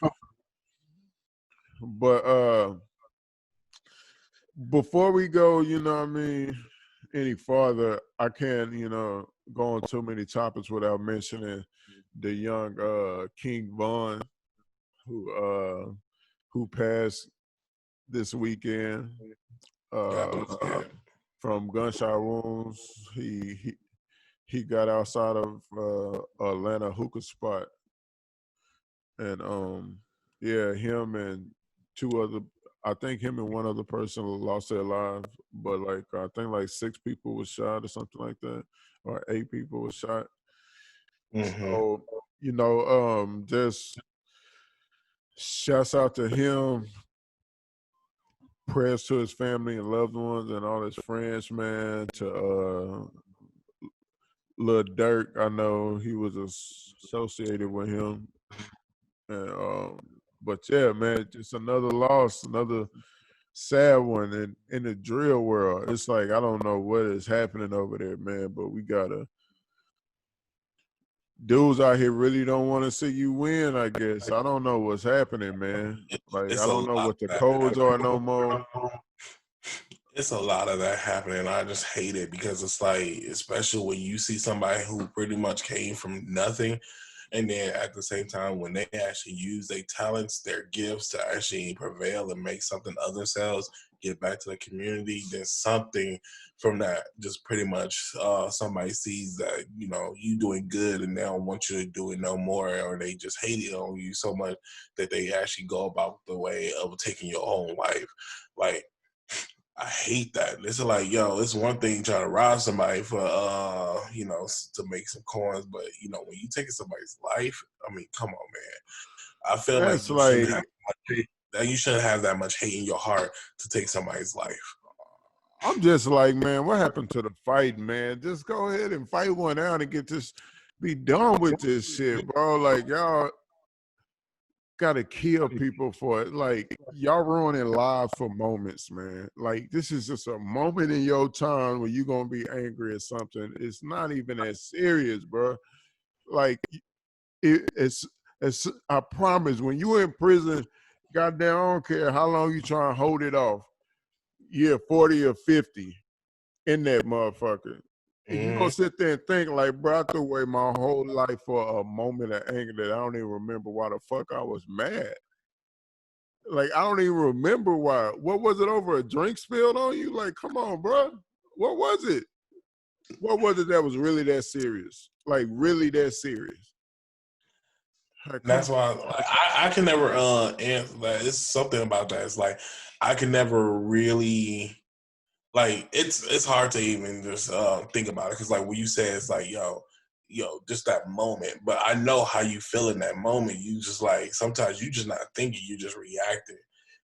Speaker 2: But before we go, any farther, I can't, go on too many topics without mentioning the young King Von who passed this weekend from gunshot wounds. He got outside of Atlanta hookah spot, and him and two other, I think him and one other person lost their lives, but I think 6 people was shot or something like that, or 8 people was shot. So just shouts out to him, prayers to his family and loved ones and all his friends, man. To Lil Durk, I know he was associated with him, and but yeah, man, just another loss, another sad one in the drill world. It's like I don't know what is happening over there, man. But we gotta dudes out here really don't want to see you win. I guess I don't know what's happening, man. Like I
Speaker 3: It's a
Speaker 2: don't know
Speaker 3: lot
Speaker 2: what the
Speaker 3: of
Speaker 2: codes are no more.
Speaker 3: that. It's a lot of that happening. I just hate it because it's like, especially when you see somebody who pretty much came from nothing, and then at the same time, when they actually use their talents, their gifts to actually prevail and make something of themselves, get back to the community, then something from that just pretty much somebody sees that you doing good and they don't want you to do it no more, or they just hate it on you so much that they actually go about the way of taking your own life. Like, I hate that. It's like, yo, it's one thing trying to rob somebody for, to make some coins, but when you taking somebody's life, I mean, come on, man. I feel like
Speaker 2: That's like
Speaker 3: you shouldn't have that much hate in your heart to take somebody's life.
Speaker 2: I'm just like, man, what happened to the fight, man? Just go ahead and fight one out and get this, be done with this shit, bro. Like y'all gotta kill people for it. Like y'all ruining lives for moments, man. Like this is just a moment in your time where you're gonna be angry at something. It's not even as serious, bro. Like it's I promise when you in prison, goddamn, I don't care how long you try and hold it off. Yeah, 40 or 50 in that motherfucker. And you gonna sit there and think like, bro, I threw away my whole life for a moment of anger that I don't even remember why the fuck I was mad. Like I don't even remember why. What was it over? A drink spilled on you? Like, come on, bro. What was it? What was it that was really that serious? Like really that serious? Like, come
Speaker 3: That's why I can never answer that. It's something about that. It's like I can never really like it's hard to even just think about it because like when you say it's like just that moment, but I know how you feel in that moment. You just like sometimes you just not thinking, you just reacting,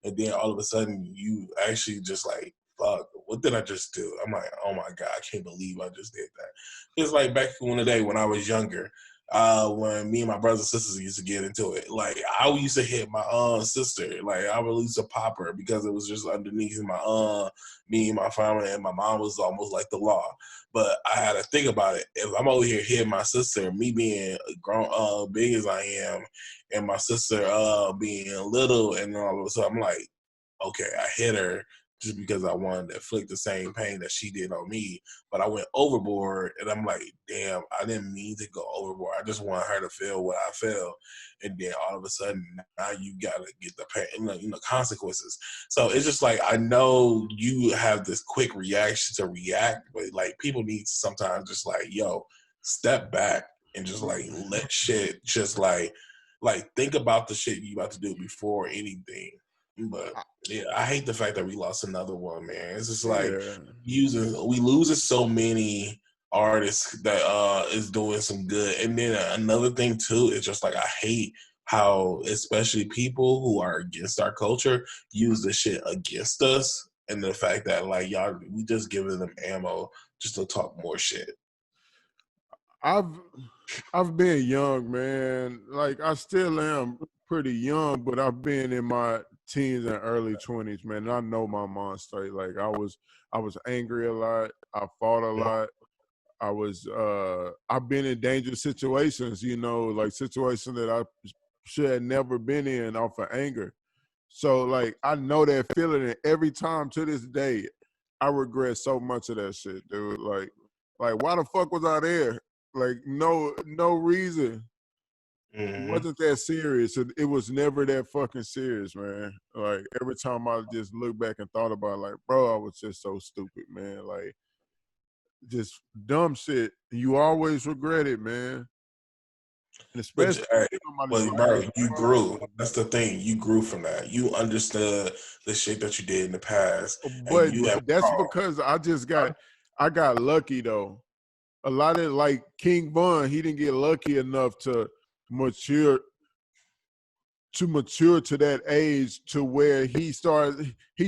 Speaker 3: and then all of a sudden you actually just like, fuck, what did I just do? I'm like, oh my god, I can't believe I just did that. It's like back in the day when I was younger, when me and my brothers and sisters used to get into it. Like I used to hit my sister. Like I would used to pop her because it was just underneath my me and my family, and my mom was almost like the law. But I had to think about it. If I'm over here hitting my sister, me being grown, big as I am, and my sister being little, and all of a sudden I'm like, okay, I hit her just because I wanted to inflict the same pain that she did on me. But I went overboard, and I'm like, damn, I didn't mean to go overboard. I just want her to feel what I feel. And then all of a sudden, now you gotta get the pain, consequences. So it's just like I know you have this quick reaction to react, but like people need to sometimes just like, yo, step back and just like let shit just like think about the shit you about to do before anything. But yeah, I hate the fact that we lost another one, man. It's just like
Speaker 2: yeah.
Speaker 3: we losing so many artists that is doing some good. And then another thing too is just like I hate how especially people who are against our culture use this shit against us, and the fact that like y'all we just giving them ammo just to talk more shit.
Speaker 2: I've been young, man. Like I still am pretty young, but I've been in my teens and early 20s, man. And I know my mind state. Like I was angry a lot. I fought a lot. I've been in dangerous situations, like situations that I should have never been in off of anger. So like I know that feeling, and every time to this day, I regret so much of that shit, dude. Like why the fuck was I there? Like no reason. It
Speaker 3: Mm-hmm.
Speaker 2: wasn't that serious. It was never that fucking serious, man. Like every time I just look back and thought about it, like, bro, I was just so stupid, man. Like just dumb shit. You always regret it, man. And
Speaker 3: But
Speaker 2: especially
Speaker 3: hey,
Speaker 2: somebody's
Speaker 3: but
Speaker 2: life.
Speaker 3: bro, you grew. That's the thing. You grew from that. You understood the shit that you did in the past, and
Speaker 2: But
Speaker 3: you have
Speaker 2: that's
Speaker 3: grown.
Speaker 2: because I got lucky though. A lot of like King Von, he didn't get lucky enough mature to mature to that age to where he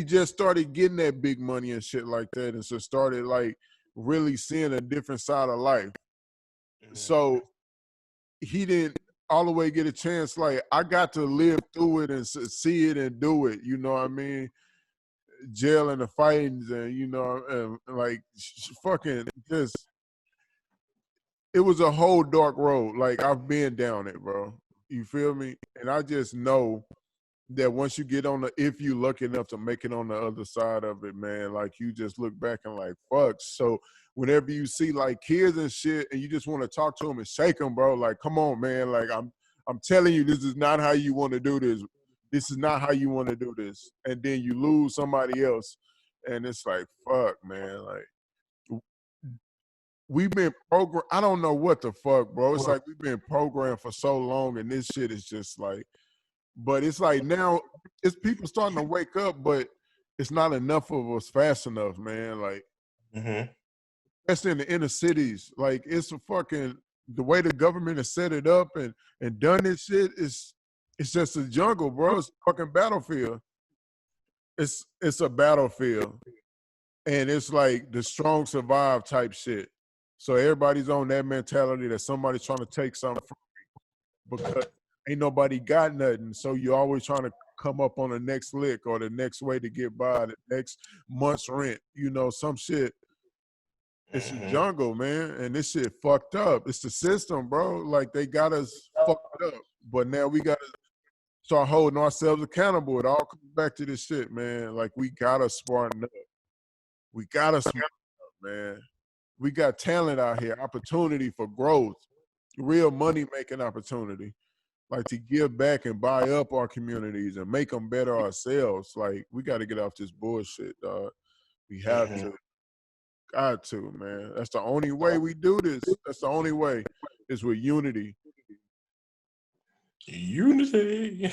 Speaker 2: just started getting that big money and shit like that, and so started like really seeing a different side of life. So he didn't all the way get a chance. Like I got to live through it and see it and do it. You know what I mean? jail and the fightings and and like fucking just it was a whole dark road. Like I've been down it, bro. You feel me? And I just know that once you get on if you lucky enough to make it on the other side of it, man, like you just look back and like, fuck. So whenever you see like kids and shit and you just want to talk to them and shake them, bro, like, come on, man. Like I'm telling you, this is not how you want to do this. This is not how you want to do this. And then you lose somebody else. And it's like, fuck, man. Like we've been programmed. I don't know what the fuck, bro. It's like we've been programmed for so long and this shit is just like, but it's like now it's people starting to wake up, but it's not enough of us fast enough, man. Like, especially in the inner cities, like it's a fucking the way the government has set it up and done this shit is it's just a jungle, bro. It's a fucking battlefield. It's a battlefield, and it's like the strong survive type shit. So everybody's on that mentality that somebody's trying to take something from me because ain't nobody got nothing. So you're always trying to come up on the next lick or the next way to get by, the next month's rent, some shit. It's a jungle, man, and this shit fucked up. It's the system, bro. Like they got us fucked up, but now we gotta start holding ourselves accountable. It all comes back to this shit, man. Like we gotta smarten up. We gotta smarten up, man. We got talent out here, opportunity for growth, real money making opportunity. Like to give back and buy up our communities and make them better ourselves. Like we got to get off this bullshit, dog. We have to. Got to, man. That's the only way we do this. That's the only way is with unity.
Speaker 3: Unity.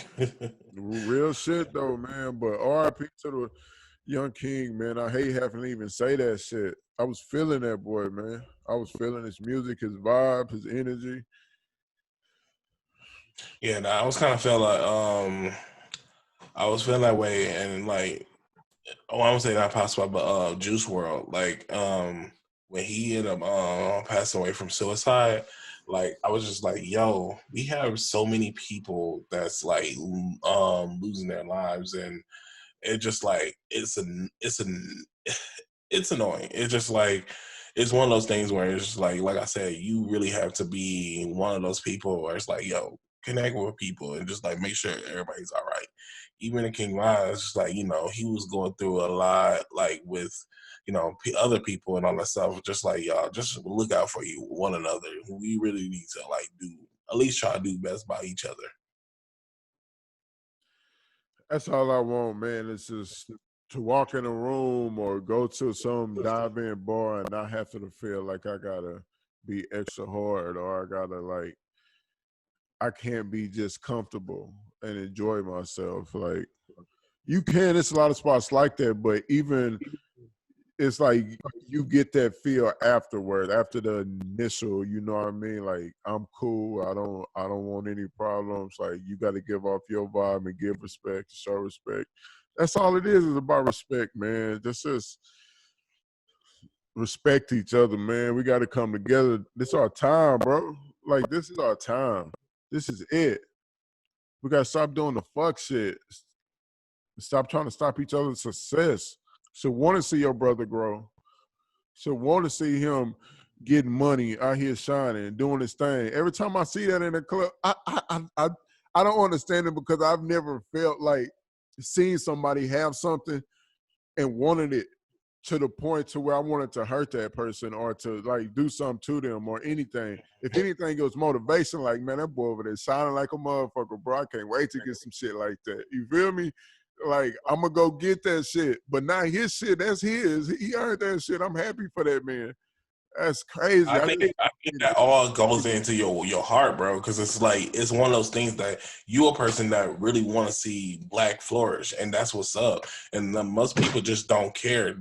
Speaker 2: Real shit though, man. But RIP to the young king, man. I hate having to even say that shit. I was feeling that boy, man. I was feeling his music, his vibe, his energy.
Speaker 3: Yeah, nah, I was kind of feel like I was feeling that way, and like, I won't say not possible, but Juice World, like when he ended up passing away from suicide, like I was just like, yo, we have so many people that's like losing their lives, and it just like it's annoying. It's just like it's one of those things where it's just like I said, you really have to be one of those people where it's like, yo, connect with people and just like make sure everybody's all right. Even in King Von, it's just like, he was going through a lot, like with other people and all that stuff. Just like, y'all, just look out for one another. We really need to like do at least try to do best by each other.
Speaker 2: That's all I want, man. It's just to walk in a room or go to some dive-in bar and not have to feel like I gotta be extra hard or I gotta like I can't be just comfortable and enjoy myself. Like you can, it's a lot of spots like that, but even it's like you get that feel afterward, after the initial, you know what I mean? Like I'm cool. I don't want any problems. Like you got to give off your vibe and give respect, show respect. That's all it is about respect, man. Just respect each other, man. We got to come together. This is our time, bro. Like this is our time. This is it. We got to stop doing the fuck shit. Stop trying to stop each other's success. So want to see your brother grow. So want to see him getting money out here shining and doing his thing. Every time I see that in the club, I don't understand it because I've never felt like seeing somebody have something and wanted it to the point to where I wanted to hurt that person or to like do something to them or anything. If anything, it was motivation. Like, man, that boy over there shining like a motherfucker, bro. I can't wait to get some shit like that. You feel me? Like, I'm going to go get that shit. But now his shit, that's his. He earned that shit. I'm happy for that man. That's crazy.
Speaker 3: I think that all goes into your heart, bro, because it's like it's one of those things that you a person that really want to see Black flourish, and that's what's up. And most people just don't care.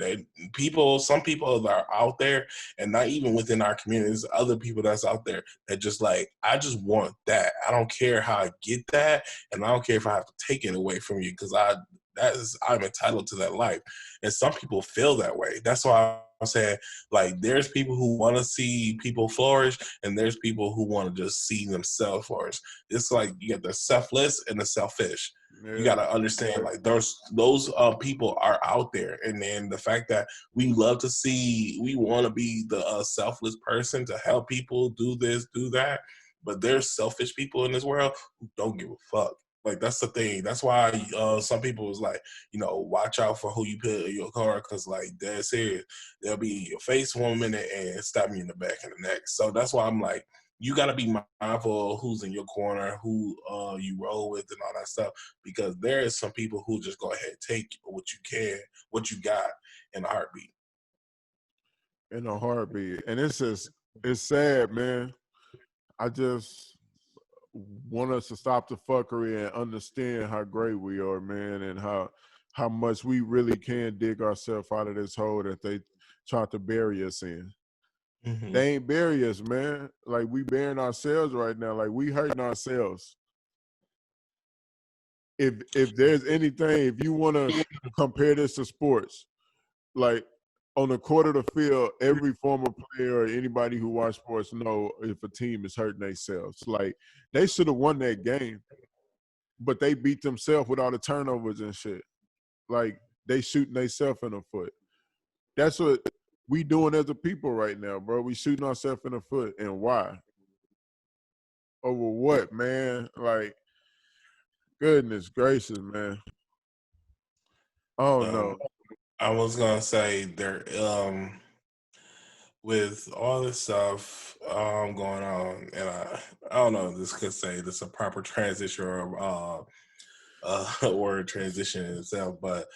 Speaker 3: Some people that are out there, and not even within our communities, other people that's out there that just like, I just want that. I don't care how I get that, and I don't care if I have to take it away from you because I'm entitled to that life. And some people feel that way. That's why I'm saying, like, there's people who want to see people flourish, and there's people who want to just see themselves flourish. It's like you get the selfless and the selfish. You
Speaker 2: Yeah.
Speaker 3: got to understand, like those people are out there, and then the fact that we want to be the selfless person to help people do this, do that, but there's selfish people in this world who don't give a fuck. Like that's the thing. That's why some people is like, watch out for who you put in your car, because like that's serious. They'll be your face 1 minute and stab you in the back and the neck. So that's why I'm like, you got to be mindful of who's in your corner, who you roll with, and all that stuff, because there is some people who just go ahead and take what you got in a heartbeat.
Speaker 2: In a heartbeat. And it's sad, man. I just want us to stop the fuckery and understand how great we are, man, and how much we really can dig ourselves out of this hole that they try to bury us in.
Speaker 3: Mm-hmm.
Speaker 2: They ain't bury us, man. Like we burying ourselves right now. Like we hurting ourselves. If there's anything, if you want to compare this to sports, like on the court of the field, every former player or anybody who watch sports know if a team is hurting themselves. Like they should have won that game, but they beat themselves with all the turnovers and shit. Like they shooting themselves in the foot. That's what we doing as a people right now, bro. We shooting ourselves in the foot, and why? Over what, man? Like, goodness gracious, man. Oh no.
Speaker 3: I was gonna say there, with all this stuff going on, and I don't know if this could say this is a proper transition or word transition in itself, but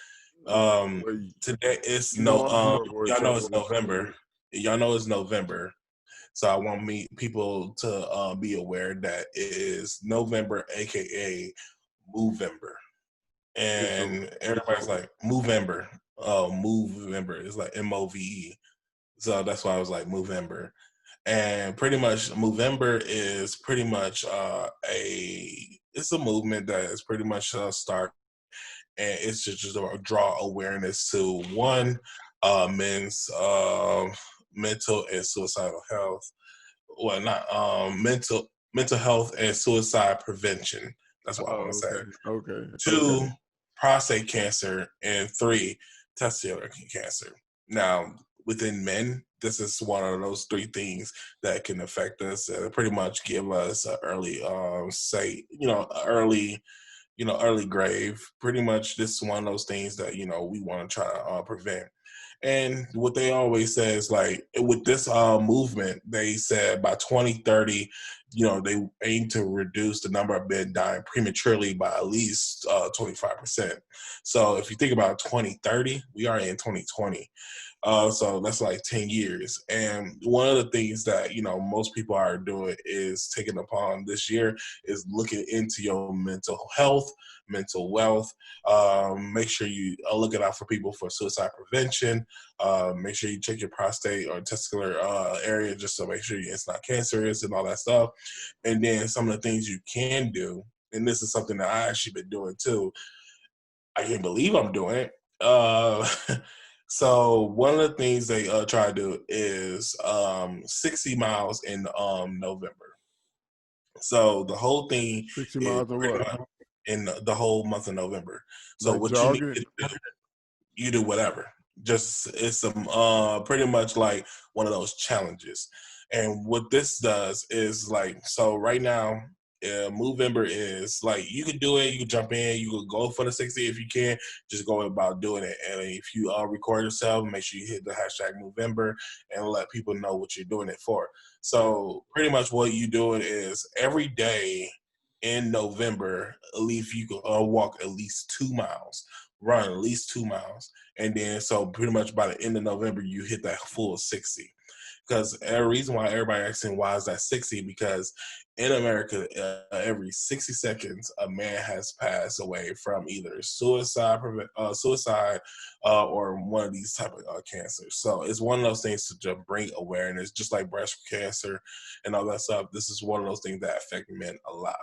Speaker 3: today it's
Speaker 2: I'm for word
Speaker 3: y'all know it's
Speaker 2: transition.
Speaker 3: November. Y'all know it's November. So I want people to be aware that it is November, aka Movember, and everybody's like Movember. Oh, Movember. It's like MOVE. So that's why I was like Movember. And pretty much Movember is pretty much it's a movement that is pretty much start, and it's just to draw awareness to one, men's mental and suicidal health. Well, not mental health and suicide prevention. That's what I want to say.
Speaker 2: Okay.
Speaker 3: Two, prostate cancer, and three, testicular cancer. Now, within men, this is one of those three things that can affect us and pretty much give us an early, early grave. Pretty much, this is one of those things that we want to try to prevent. And what they always say is like with this movement, they said by 2030, they aim to reduce the number of men dying prematurely by at least 25%. So if you think about 2030, we are in 2020. So that's like 10 years. And one of the things that, most people are doing is taking upon this year is looking into your mental health, mental wealth. Make sure you are looking out for people for suicide prevention. Make sure you check your prostate or testicular area just to make sure it's not cancerous and all that stuff. And then some of the things you can do, and this is something that I actually been doing too. I can't believe I'm doing it. So one of the things they try to do is 60 miles in November. So the whole thing
Speaker 2: 60
Speaker 3: is
Speaker 2: miles or
Speaker 3: pretty
Speaker 2: what?
Speaker 3: much in the whole month of November. So
Speaker 2: Like
Speaker 3: what you need
Speaker 2: jogging?
Speaker 3: to do, you do whatever. Just it's some pretty much like one of those challenges. And what this does is like, so right now, Movember is like you can do it, you can jump in, you can go for the 60 if you can, just go about doing it. And if you record yourself, make sure you hit the hashtag Movember and let people know what you're doing it for. So pretty much what you doing is every day in November, at least you can walk at least 2 miles, run at least 2 miles. And then, so pretty much by the end of November, you hit that full 60. Because the reason why everybody asking why is that 60, because in America, every 60 seconds, a man has passed away from either suicide, or one of these type of cancers. So it's one of those things to just bring awareness, just like breast cancer and all that stuff. This is one of those things that affect men a lot.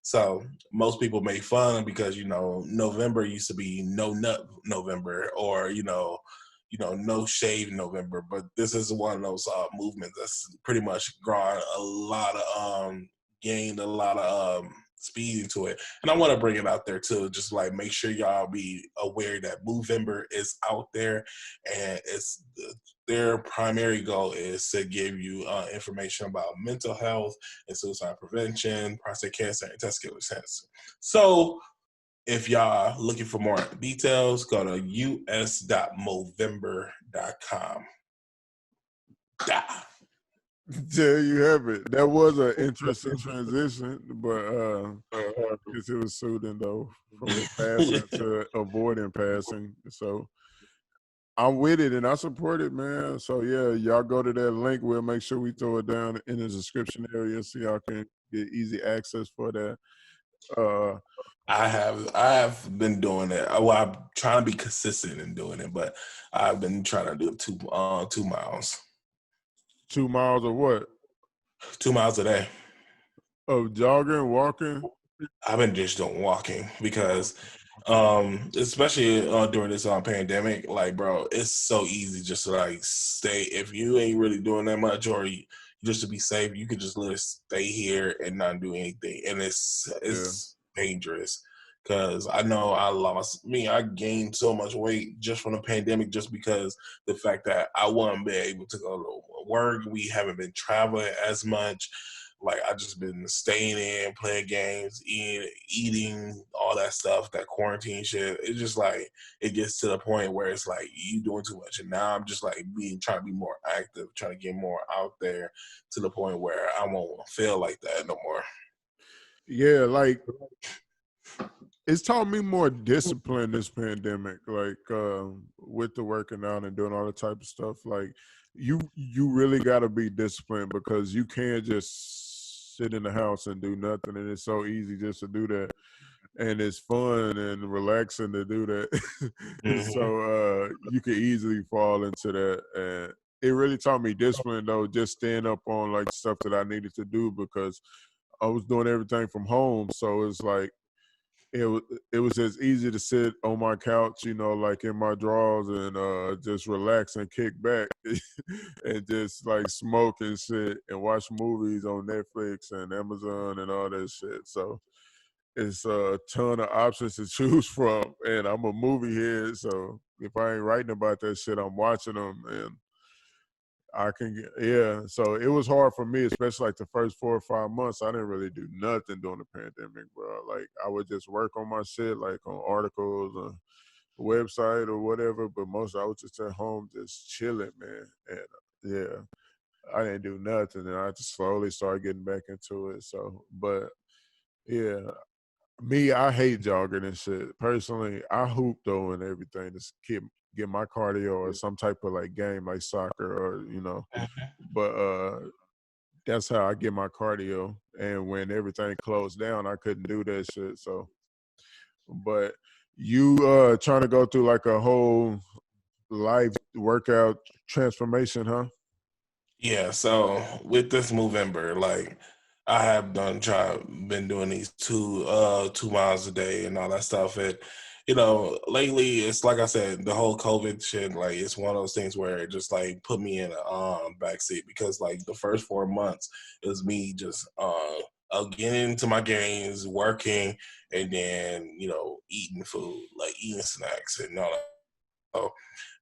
Speaker 3: So most people make fun because November used to be no nut November, or no shave November. But this is one of those movements that's pretty much gained a lot of speed into it. And I want to bring it out there too, just like make sure y'all be aware that Movember is out there, and it's their primary goal is to give you information about mental health and suicide prevention, prostate cancer, and testicular cancer. So if y'all looking for more details, go to us.movember.com.
Speaker 2: There you have it. That was an interesting transition, but because it was soothing though, from passing to avoiding passing. So I'm with it and I support it, man. So yeah, y'all go to that link. We'll make sure we throw it down in the description area so y'all can get easy access for that.
Speaker 3: I have been doing it. Well, I'm trying to be consistent in doing it, but I've been trying to do 2 miles.
Speaker 2: 2 miles of what?
Speaker 3: 2 miles a day.
Speaker 2: Of jogging, walking?
Speaker 3: I've been just doing walking because, especially during this pandemic, like, bro, it's so easy just to like stay. If you ain't really doing that much, or just to be safe, you could just literally stay here and not do anything, and it's dangerous. Because I know I gained so much weight just from the pandemic, just because the fact that I wasn't been able to go to work. We haven't been traveling as much. Like, I just been staying in, playing games, eating all that stuff, that quarantine shit. It's just like it gets to the point where it's like you doing too much, and now I'm just like trying to be more active, trying to get more out there to the point where I won't feel like that no more.
Speaker 2: Yeah, like it's taught me more discipline this pandemic, like with the working out and doing all the type of stuff. Like you really got to be disciplined because you can't just sit in the house and do nothing, and it's so easy just to do that, and it's fun and relaxing to do that.
Speaker 3: Mm-hmm.
Speaker 2: So you could easily fall into that, and it really taught me discipline though, just staying up on like stuff that I needed to do because I was doing everything from home. So it's like it was just easy to sit on my couch, you know, like in my drawers and just relax and kick back and just like smoke and shit and watch movies on Netflix and Amazon and all that shit. So it's a ton of options to choose from, and I'm a movie head, so if I ain't writing about that shit, I'm watching them, and I can get, so it was hard for me, especially like the first 4 or 5 months. I didn't really do nothing during the pandemic, bro. Like I would just work on my shit, like on articles or website or whatever. But most I was just at home, just chilling, man. And I didn't do nothing, and I just slowly started getting back into it. So, but yeah, I hate jogging and shit. Personally, I hoop though and everything to get my cardio or some type of like game like soccer or but that's how I get my cardio. And when everything closed down, I couldn't do that shit. So, but you trying to go through like a whole life workout transformation, huh?
Speaker 3: Yeah, so with this Movember, like I have been doing these 2 miles a day and all that stuff. And lately it's like I said, the whole COVID shit, like it's one of those things where it just like put me in a backseat because like the first 4 months it was me just getting into my games, working, and then eating food, like eating snacks and all that. So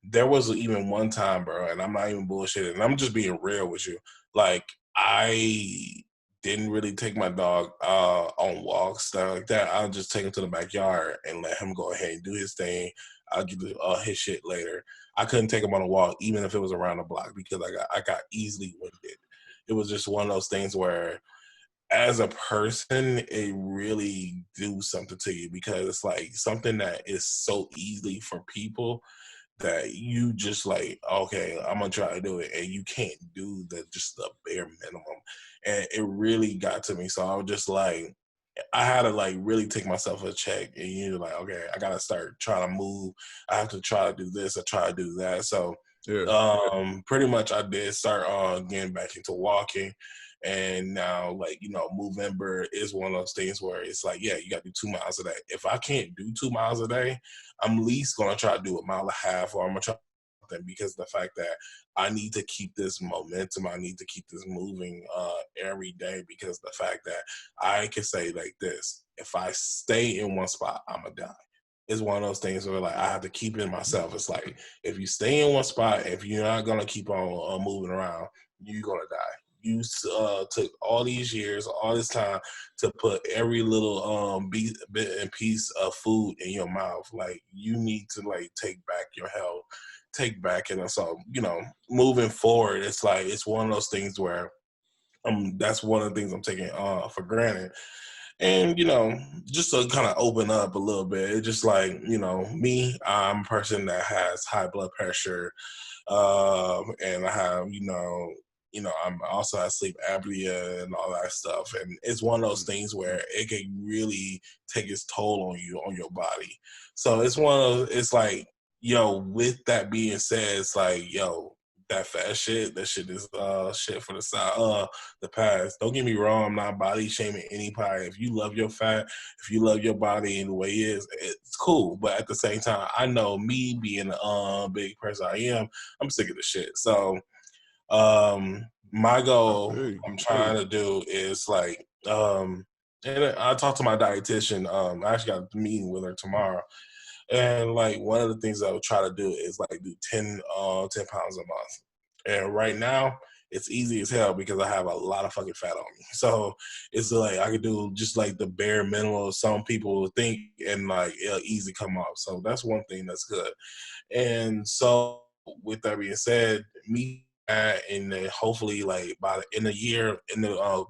Speaker 3: there was even one time, bro, and I'm not even bullshitting, and I'm just being real with you. Like, I didn't really take my dog on walks, stuff like that. I'll just take him to the backyard and let him go ahead and do his thing. I'll get his shit later. I couldn't take him on a walk, even if it was around the block, because I got easily winded. It was just one of those things where, as a person, it really do something to you because it's like something that is so easily for people that you just like, okay, I'm gonna try to do it, and you can't do just the bare minimum, and it really got to me. So I was just like, I had to like really take myself a check, and you're like, okay, I gotta start trying to move. I have to try to do this. I try to do that. So, pretty much, I did start getting back into walking. And now, like, Movember is one of those things where it's like, yeah, you got to do 2 miles a day. If I can't do 2 miles a day, I'm at least going to try to do a mile and a half, or I'm going to try something, because the fact that I need to keep this momentum, I need to keep this moving every day because the fact that I can say like this: if I stay in one spot, I'm gonna die. It's one of those things where like I have to keep it in myself. It's like if you stay in one spot, if you're not gonna keep on moving around, you're gonna die. You took all these years, all this time to put every little bit and piece of food in your mouth. Like you need to like take back your health, take back, and so moving forward, it's like it's one of those things where that's one of the things I'm taking for granted. And, just to kind of open up a little bit, it's just like, me, I'm a person that has high blood pressure. And I have, I'm also have sleep apnea and all that stuff. And it's one of those things where it can really take its toll on you, on your body. So it's like, with that being said, it's like, that fat shit, that shit is shit for the past. Don't get me wrong, I'm not body shaming anybody. If you love your fat, if you love your body and the way it is, it's cool. But at the same time, I know me being a big person I am, I'm sick of the shit. So my goal I'm trying to do is like and I talked to my dietitian. I actually got a meeting with her tomorrow. And like one of the things I would try to do is like do 10 pounds a month. And right now it's easy as hell because I have a lot of fucking fat on me. So it's like I could do just like the bare minimum some people would think, and like it'll easily come off. So that's one thing that's good. And so with that being said, me and then hopefully like in a year,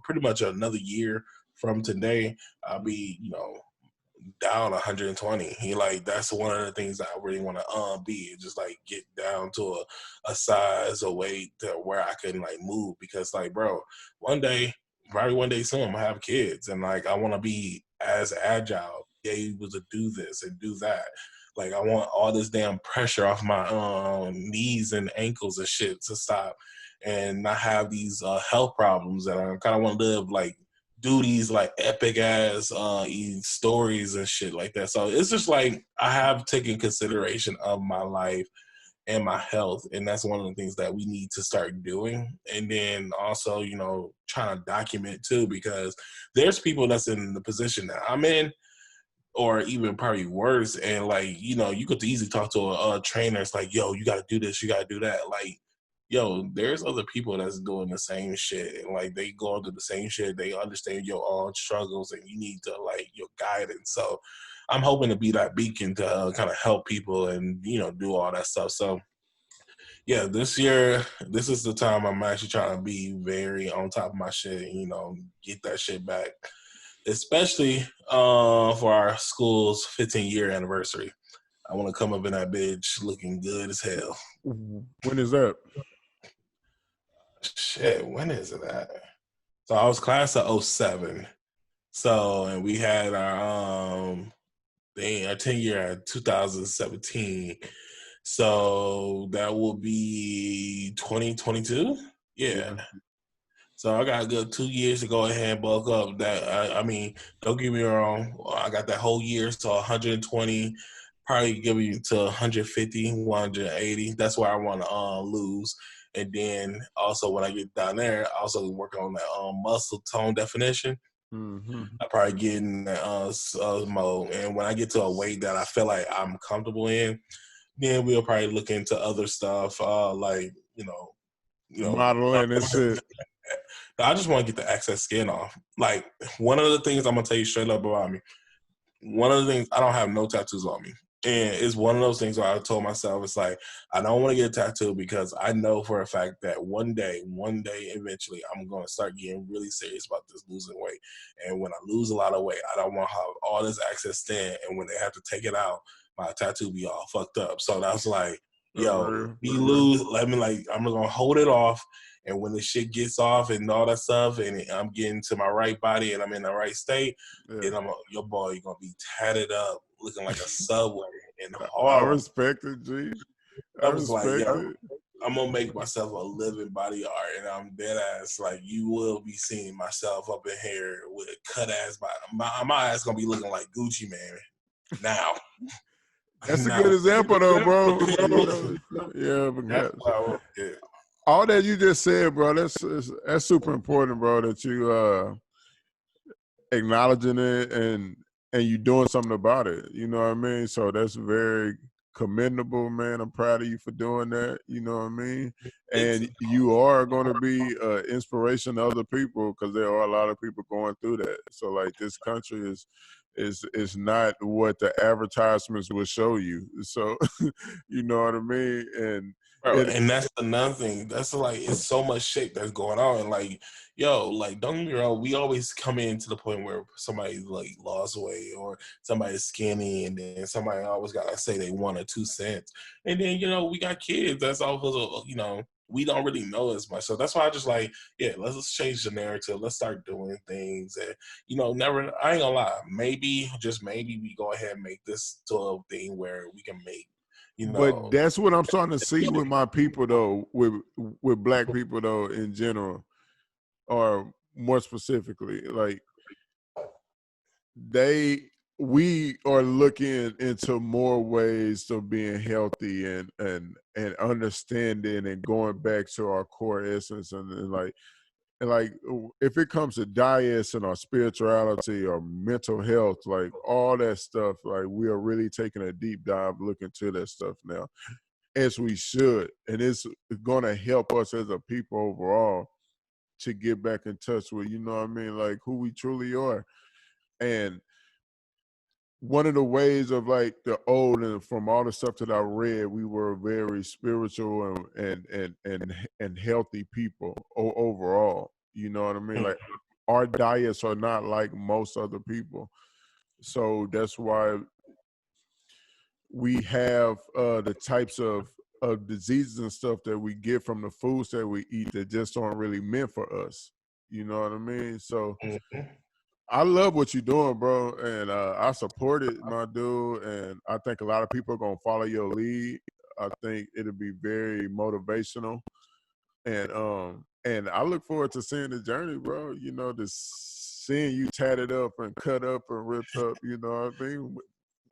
Speaker 3: pretty much another year from today, I'll be down 120. That's one of the things that I really want to be, just like get down to a size, a weight to where I can like move, because like bro, probably one day soon I'm gonna have kids, and like I want to be as agile, be able to do this and do that. Like I want all this damn pressure off my knees and ankles and shit to stop, and not have these health problems that I kind of want to live like do these like epic ass stories and shit like that. So it's just like I have taken consideration of my life and my health, and that's one of the things that we need to start doing. And then also, trying to document too, because there's people that's in the position that I'm in, or even probably worse, and like you could easily talk to a trainer. It's like, yo, you got to do this, you got to do that. Like, yo, there's other people that's doing the same shit, and like they going through the same shit. They understand your own struggles, and you need to like your guidance. So I'm hoping to be that beacon to kind of help people and do all that stuff. So yeah, this year, this is the time I'm actually trying to be very on top of my shit, get that shit back, especially for our school's 15-year anniversary. I want to come up in that bitch looking good as hell.
Speaker 2: When is that?
Speaker 3: Shit, when is it at? So I was class of 07. So, and we had our 10-year at 2017. So that will be 2022. Yeah. So I got a good 2 years to go ahead and bulk up. That I mean, don't get me wrong. I got that whole year, so 120, probably give me to 150, 180. That's where I want to lose. And then also when I get down there, I also work on that muscle tone definition.
Speaker 2: Mm-hmm.
Speaker 3: I probably get in that mode. And when I get to a weight that I feel like I'm comfortable in, then we'll probably look into other stuff, like
Speaker 2: modeling and shit.
Speaker 3: I just want to get the excess skin off. Like one of the things I'm gonna tell you straight up about me. One of the things, I don't have no tattoos on me. And it's one of those things where I told myself, it's like, I don't want to get a tattoo because I know for a fact that one day, eventually, I'm going to start getting really serious about this losing weight. And when I lose a lot of weight, I don't want to have all this excess skin. And when they have to take it out, my tattoo be all fucked up. So that's like, yo, let me like, I'm going to hold it off. And when the shit gets off and all that stuff, and I'm getting to my right body and I'm in the right state, and your boy gonna be tatted up, looking like a subway and hard.
Speaker 2: I respect it, G.
Speaker 3: I was like, yo, I'm gonna make myself a living body art, and I'm dead ass. Like, you will be seeing myself up in here with a cut ass body. My ass gonna be looking like Gucci Man now.
Speaker 2: That's a good example, though, bro. Yeah, because all that you just said, bro, that's super important, bro, that you acknowledging it and you doing something about it. You know what I mean? So that's very commendable, man. I'm proud of you for doing that. You know what I mean?
Speaker 3: It's
Speaker 2: And you are going to be inspiration to other people because there are a lot of people going through that. So like this country is not what the advertisements will show you. So you know what I mean? And
Speaker 3: Bro,
Speaker 2: it
Speaker 3: and that's another thing. That's like it's so much shit that's going on. Like, yo, like don't get me wrong, we always come in to the point where somebody's like lost weight or somebody's skinny, and then somebody always gotta say they 1 or 2 cents. And then, we got kids that's also, we don't really know as much. So that's why I just like, yeah, let's just change the narrative. Let's start doing things and never I ain't gonna lie, maybe, just maybe we go ahead and make this to a thing where we can make
Speaker 2: But that's what I'm starting to see with my people, though, with black people, though, in general, or more specifically, like we are looking into more ways of being healthy and understanding and going back to our core essence and like if it comes to diets and our spirituality or mental health, like all that stuff, like we are really taking a deep dive look into that stuff now, as we should. And it's going to help us as a people overall to get back in touch with, you know what I mean, like who we truly are. And one of the ways of like the old and from all the stuff that I read, we were very spiritual and healthy people overall. You know what I mean? Like our diets are not like most other people. So that's why we have the types of diseases and stuff that we get from the foods that we eat that just aren't really meant for us. You know what I mean? So I love what you're doing, bro, and I support it, my dude. And I think a lot of people are gonna follow your lead. I think it'll be very motivational, and I look forward to seeing the journey, bro. You know, to seeing you tatted up and cut up and ripped up. You know what I mean?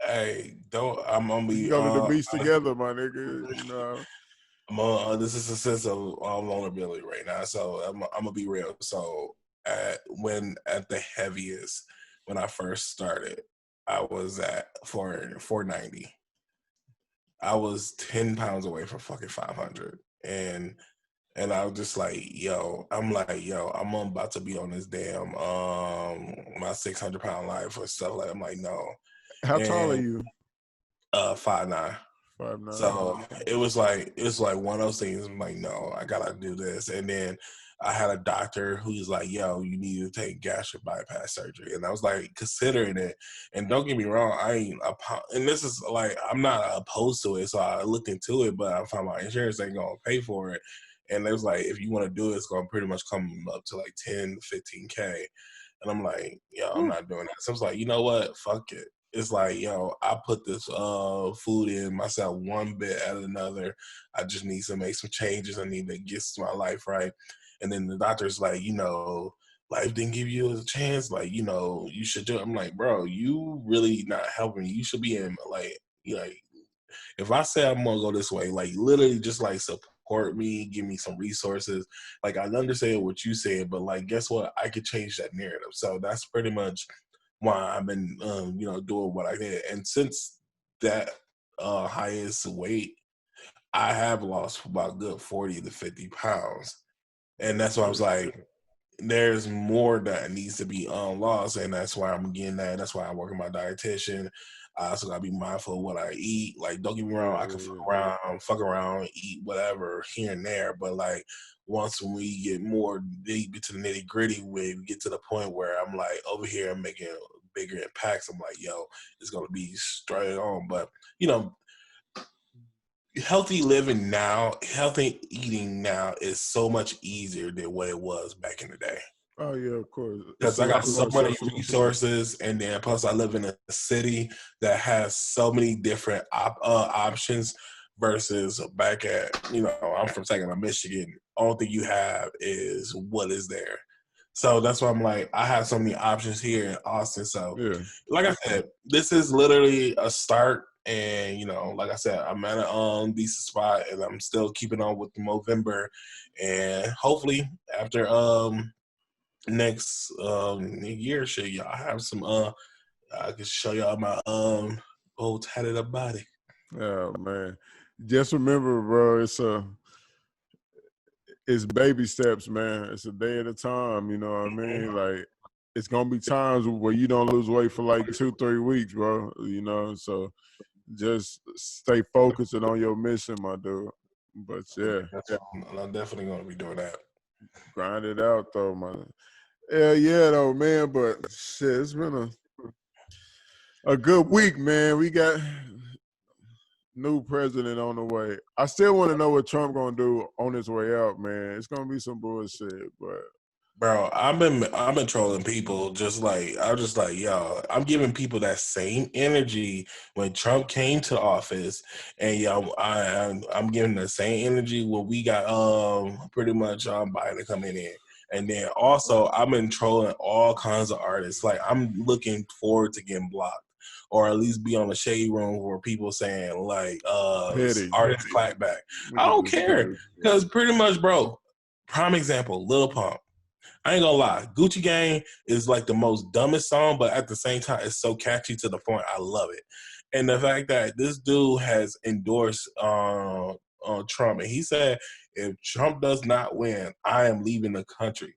Speaker 3: Hey, don't I'm gonna
Speaker 2: We can
Speaker 3: be
Speaker 2: go to the beach together, my nigga. You know.
Speaker 3: this is a sense of vulnerability right now. So I'm gonna be real. So at the heaviest, when I first started, I was at 490. I was 10 pounds away from fucking 500, and I was just like, I'm about to be on this damn my 600-pound life or stuff like. I'm like, no,
Speaker 2: How tall are
Speaker 3: and
Speaker 2: you?
Speaker 3: 5'9".
Speaker 2: 5'9".
Speaker 3: So it's like one of those things. I'm like, no, I gotta do this. And then I had a doctor who's like, yo, you need to take gastric bypass surgery. And I was like considering it. And don't get me wrong, and this is like, I'm not opposed to it. So I looked into it, but I found my insurance ain't gonna pay for it. And it was like, if you want to do it, it's gonna pretty much come up to like 10 to 15K. And I'm like, I'm not doing that. So I was like, you know what? Fuck it. It's like, I put this food in myself one bit at another. I just need to make some changes. I need to get my life right. And then the doctor's like, life didn't give you a chance. Like, you should do it. I'm like, bro, you really not helping me. You should be in like if I say I'm gonna go this way, like literally just like support me, give me some resources. Like I understand what you said, but like guess what? I could change that narrative. So that's pretty much why I've been doing what I did. And since that highest weight, I have lost about good 40 to 50 pounds. And that's why I was like, there's more that needs to be lost, and that's why I'm getting that. That's why I work with my dietitian. I also gotta be mindful of what I eat. Like, don't get me wrong, I can fuck around, eat whatever here and there, but like once when we get more deep into the nitty gritty, we get to the point where I'm like over here, I'm making bigger impacts. I'm like, it's gonna be straight on. But healthy living now, healthy eating now is so much easier than what it was back in the day.
Speaker 2: Oh yeah, of course.
Speaker 3: Because
Speaker 2: It's a
Speaker 3: I got
Speaker 2: lot more
Speaker 3: so many
Speaker 2: accessible.
Speaker 3: resources, and then plus I live in a city that has so many different options. Versus back at I'm from Saginaw, Michigan. Only thing you have is what is there. So that's why I'm like, I have so many options here in Austin. So,
Speaker 2: Yeah.
Speaker 3: like I said, this is literally a start. And like I said, I'm at a decent spot, and I'm still keeping on with the Movember, and hopefully after next year, shit, y'all have some I can show y'all my old tatted up body.
Speaker 2: Oh man, just remember, bro, it's baby steps, man. It's a day at a time. You know what I mean? Like, it's gonna be times where you don't lose weight for like 2-3 weeks, bro. You know, so just stay focused and on your mission, my dude. But yeah,
Speaker 3: I'm definitely gonna be doing that.
Speaker 2: grind it out though, man. Yeah, though, man. But shit, it's been a good week, man. We got new president on the way. I still want to know what Trump gonna do on his way out, man. It's gonna be some bullshit, but
Speaker 3: Bro, I've been trolling people I'm just like, yo, I'm giving people that same energy when Trump came to office, and yo, I'm giving the same energy when we got pretty much Biden coming in. And then also I've been trolling all kinds of artists. Like, I'm looking forward to getting blocked, or at least be on the shade room where people saying like artists clap back. I don't care, because pretty much, bro, prime example, Lil Pump. I ain't gonna lie, Gucci Gang is like the most dumbest song, but at the same time, it's so catchy to the point I love it. And the fact that this dude has endorsed Trump, and he said, if Trump does not win, I am leaving the country.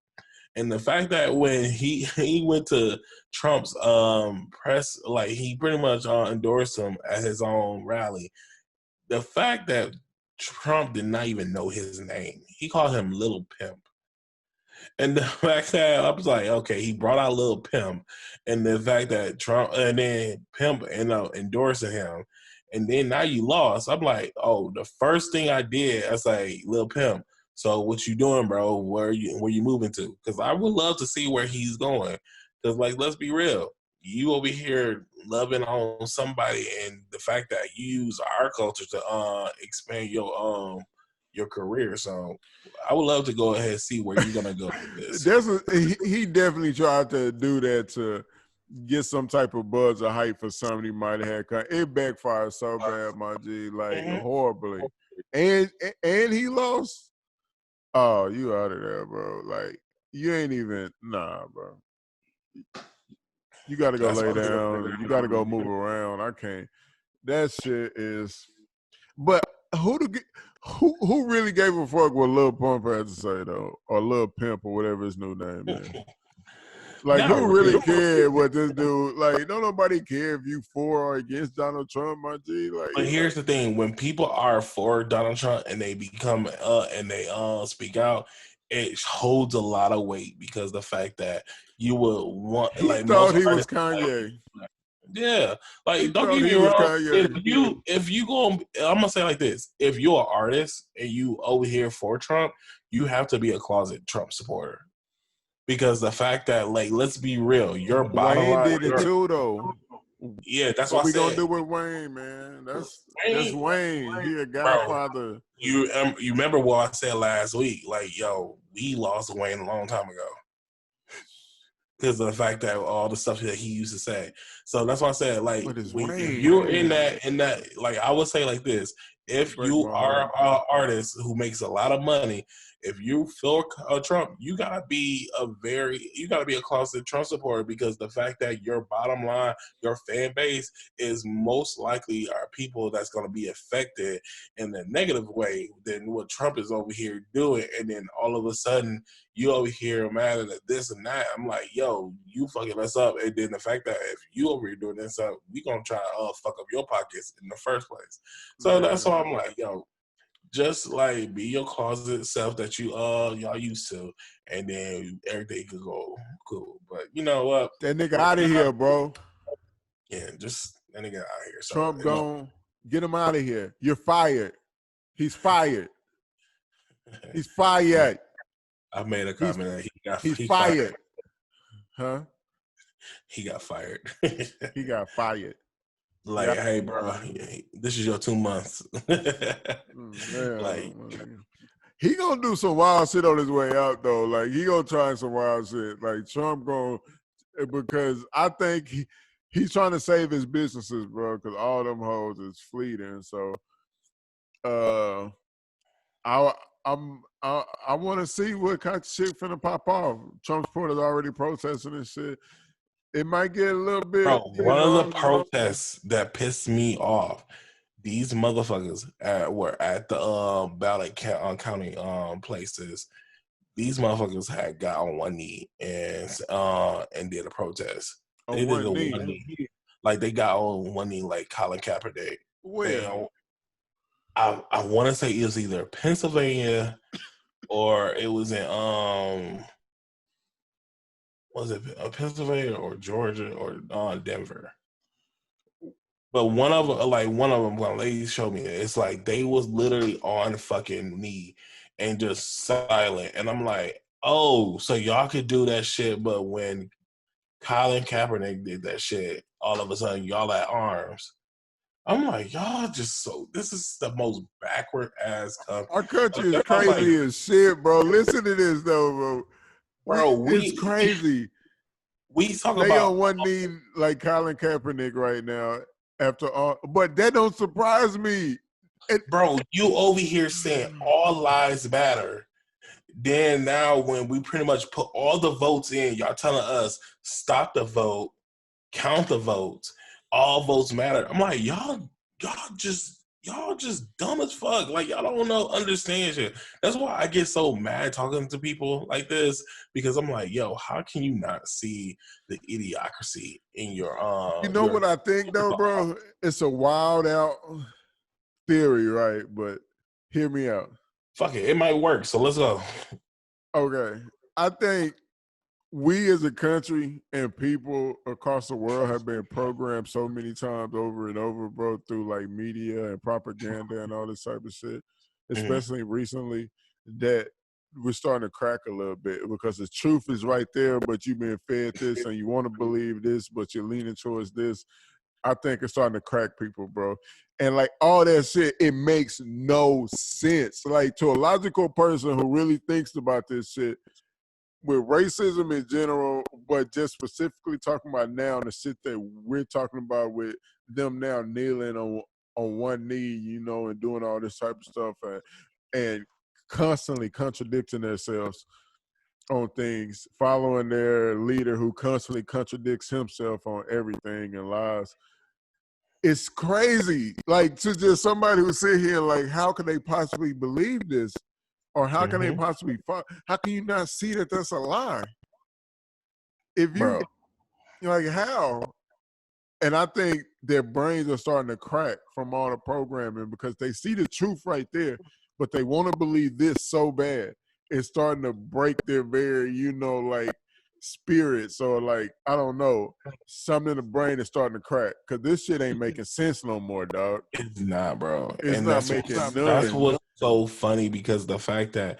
Speaker 3: And the fact that when he went to Trump's press, like, he pretty much endorsed him at his own rally. The fact that Trump did not even know his name, he called him Little Pimp. And the fact that I was like, okay, he brought out Lil Pimp, and the fact that Trump and then Pimp ended up endorsing him, and then now you lost. I'm like, oh, the first thing I did, I was like, Lil Pimp, so what you doing, bro? Where you moving to? Because I would love to see where he's going. Because, like, let's be real, you over here loving on somebody, and the fact that you use our culture to expand your career. So I would love to go ahead and see where you're gonna go with this.
Speaker 2: He definitely tried to do that to get some type of buzz or hype for something he might have had. It backfired so bad, my G, like horribly, and he lost. Oh, you out of there, bro? Like, you ain't even bro. You got to go lay down. You got to go move around. I can't. That shit is. But who really gave a fuck what Lil Pump had to say though, or Lil Pimp or whatever his new name is? Like, who really cared what this dude? Like, don't nobody care if you for or against Donald Trump, my G. Like,
Speaker 3: but here's the thing: when people are for Donald Trump and they become and they speak out, it holds a lot of weight, because the fact that you would want,
Speaker 2: he
Speaker 3: like,
Speaker 2: thought
Speaker 3: most
Speaker 2: he was
Speaker 3: artists,
Speaker 2: Kanye.
Speaker 3: Yeah, like, don't
Speaker 2: thought
Speaker 3: get
Speaker 2: he
Speaker 3: me
Speaker 2: was
Speaker 3: wrong.
Speaker 2: Kanye.
Speaker 3: If you go, I'm gonna say like this: if you're an artist and you over here for Trump, you have to be a closet Trump supporter. Because the fact that, like, let's be real, your bottom
Speaker 2: Wayne
Speaker 3: line,
Speaker 2: did it too, though.
Speaker 3: yeah, that's
Speaker 2: What
Speaker 3: what I
Speaker 2: we gonna
Speaker 3: said.
Speaker 2: do with Wayne, man? That's Wayne. He a
Speaker 3: Bro,
Speaker 2: godfather.
Speaker 3: you remember what I said last week? Like, yo, we lost Wayne a long time ago because of the fact that all the stuff that he used to say. So that's why I said, like,
Speaker 2: What is
Speaker 3: if
Speaker 2: Wayne?
Speaker 3: you're in that, like, I would say like this: if
Speaker 2: Break
Speaker 3: you
Speaker 2: my
Speaker 3: are
Speaker 2: heart.
Speaker 3: an artist who makes a lot of money, if you feel Trump, you gotta be a closet Trump supporter, because the fact that your bottom line, your fan base, is most likely are people that's gonna be affected in a negative way than what Trump is over here doing, and then all of a sudden you over here mad at this and that. I'm like, yo, you fucking us up. And then the fact that if you over here doing this up, we gonna try to fuck up your pockets in the first place. So that's why I'm like, yo, just like be your closet self that y'all used to, and then everything could go cool. But you know what?
Speaker 2: That nigga out of here, bro.
Speaker 3: Yeah, just that nigga out of here. So
Speaker 2: Trump gone. Get him out of here. You're fired. He's fired. He's fired.
Speaker 3: I made a comment that
Speaker 2: he's
Speaker 3: he
Speaker 2: fired. Huh?
Speaker 3: He got fired.
Speaker 2: He got fired.
Speaker 3: Like, yeah. Hey, bro, this is your 2 months.
Speaker 2: Like, he gonna do some wild shit on his way out, though. Like, he gonna try some wild shit. Like, Trump gonna, because I think he's trying to save his businesses, bro, because all them hoes is fleeting. So, I want to see what kind of shit finna pop off. Trump supporters already protesting and shit. It might get a little bit,
Speaker 3: Bro, one of the protests that pissed me off, these motherfuckers were at the ballot counting places. These motherfuckers had got on one knee and did a protest.
Speaker 2: on
Speaker 3: They did
Speaker 2: one
Speaker 3: a
Speaker 2: knee.
Speaker 3: one knee, like they got on one knee, like Colin Kaepernick.
Speaker 2: Where?
Speaker 3: And I want to say it was either Pennsylvania or it was in was it Pennsylvania or Georgia or Denver? But one of them, when ladies showed me, it's like they was literally on fucking knee and just silent. And I'm like, oh, so y'all could do that shit, but when Colin Kaepernick did that shit, all of a sudden y'all at arms. I'm like, y'all just this is the most backward ass country.
Speaker 2: Our country is crazy as shit, bro. Listen to this though, bro. It's crazy.
Speaker 3: We talk
Speaker 2: they
Speaker 3: about
Speaker 2: on one knee like Colin Kaepernick right now. After all, but that don't surprise me.
Speaker 3: Bro, you over here saying all lives matter. Then now when we pretty much put all the votes in, y'all telling us stop the vote, count the votes, all votes matter. I'm like, y'all just dumb as fuck. Like y'all don't understand shit. That's why I get so mad talking to people like this, because I'm like, yo, how can you not see the idiocracy in your
Speaker 2: You know what I think though, bro? It's a wild out theory, right? But hear me out.
Speaker 3: Fuck it, it might work. So let's go.
Speaker 2: Okay. I think we as a country and people across the world have been programmed so many times over and over, bro, through like media and propaganda and all this type of shit, especially recently, that we're starting to crack a little bit because the truth is right there, but you've been fed this and you want to believe this, but you're leaning towards this. I think it's starting to crack people, bro. And like all that shit, it makes no sense. Like to a logical person who really thinks about this shit, with racism in general, but just specifically talking about now the shit that we're talking about with them now kneeling on one knee, you know, and doing all this type of stuff and constantly contradicting themselves on things, following their leader who constantly contradicts himself on everything and lies. It's crazy. Like to just somebody who sit here like, how can they possibly believe this? Or how can they possibly how can you not see that that's a lie? If you like how? And I think their brains are starting to crack from all the programming because they see the truth right there, but they want to believe this so bad. It's starting to break their very, you know, like spirit. So like, I don't know, something in the brain is starting to crack because this shit ain't making sense no more, dog.
Speaker 3: It's not, bro.
Speaker 2: It's
Speaker 3: And
Speaker 2: not making none.
Speaker 3: That's what's so funny, because the fact that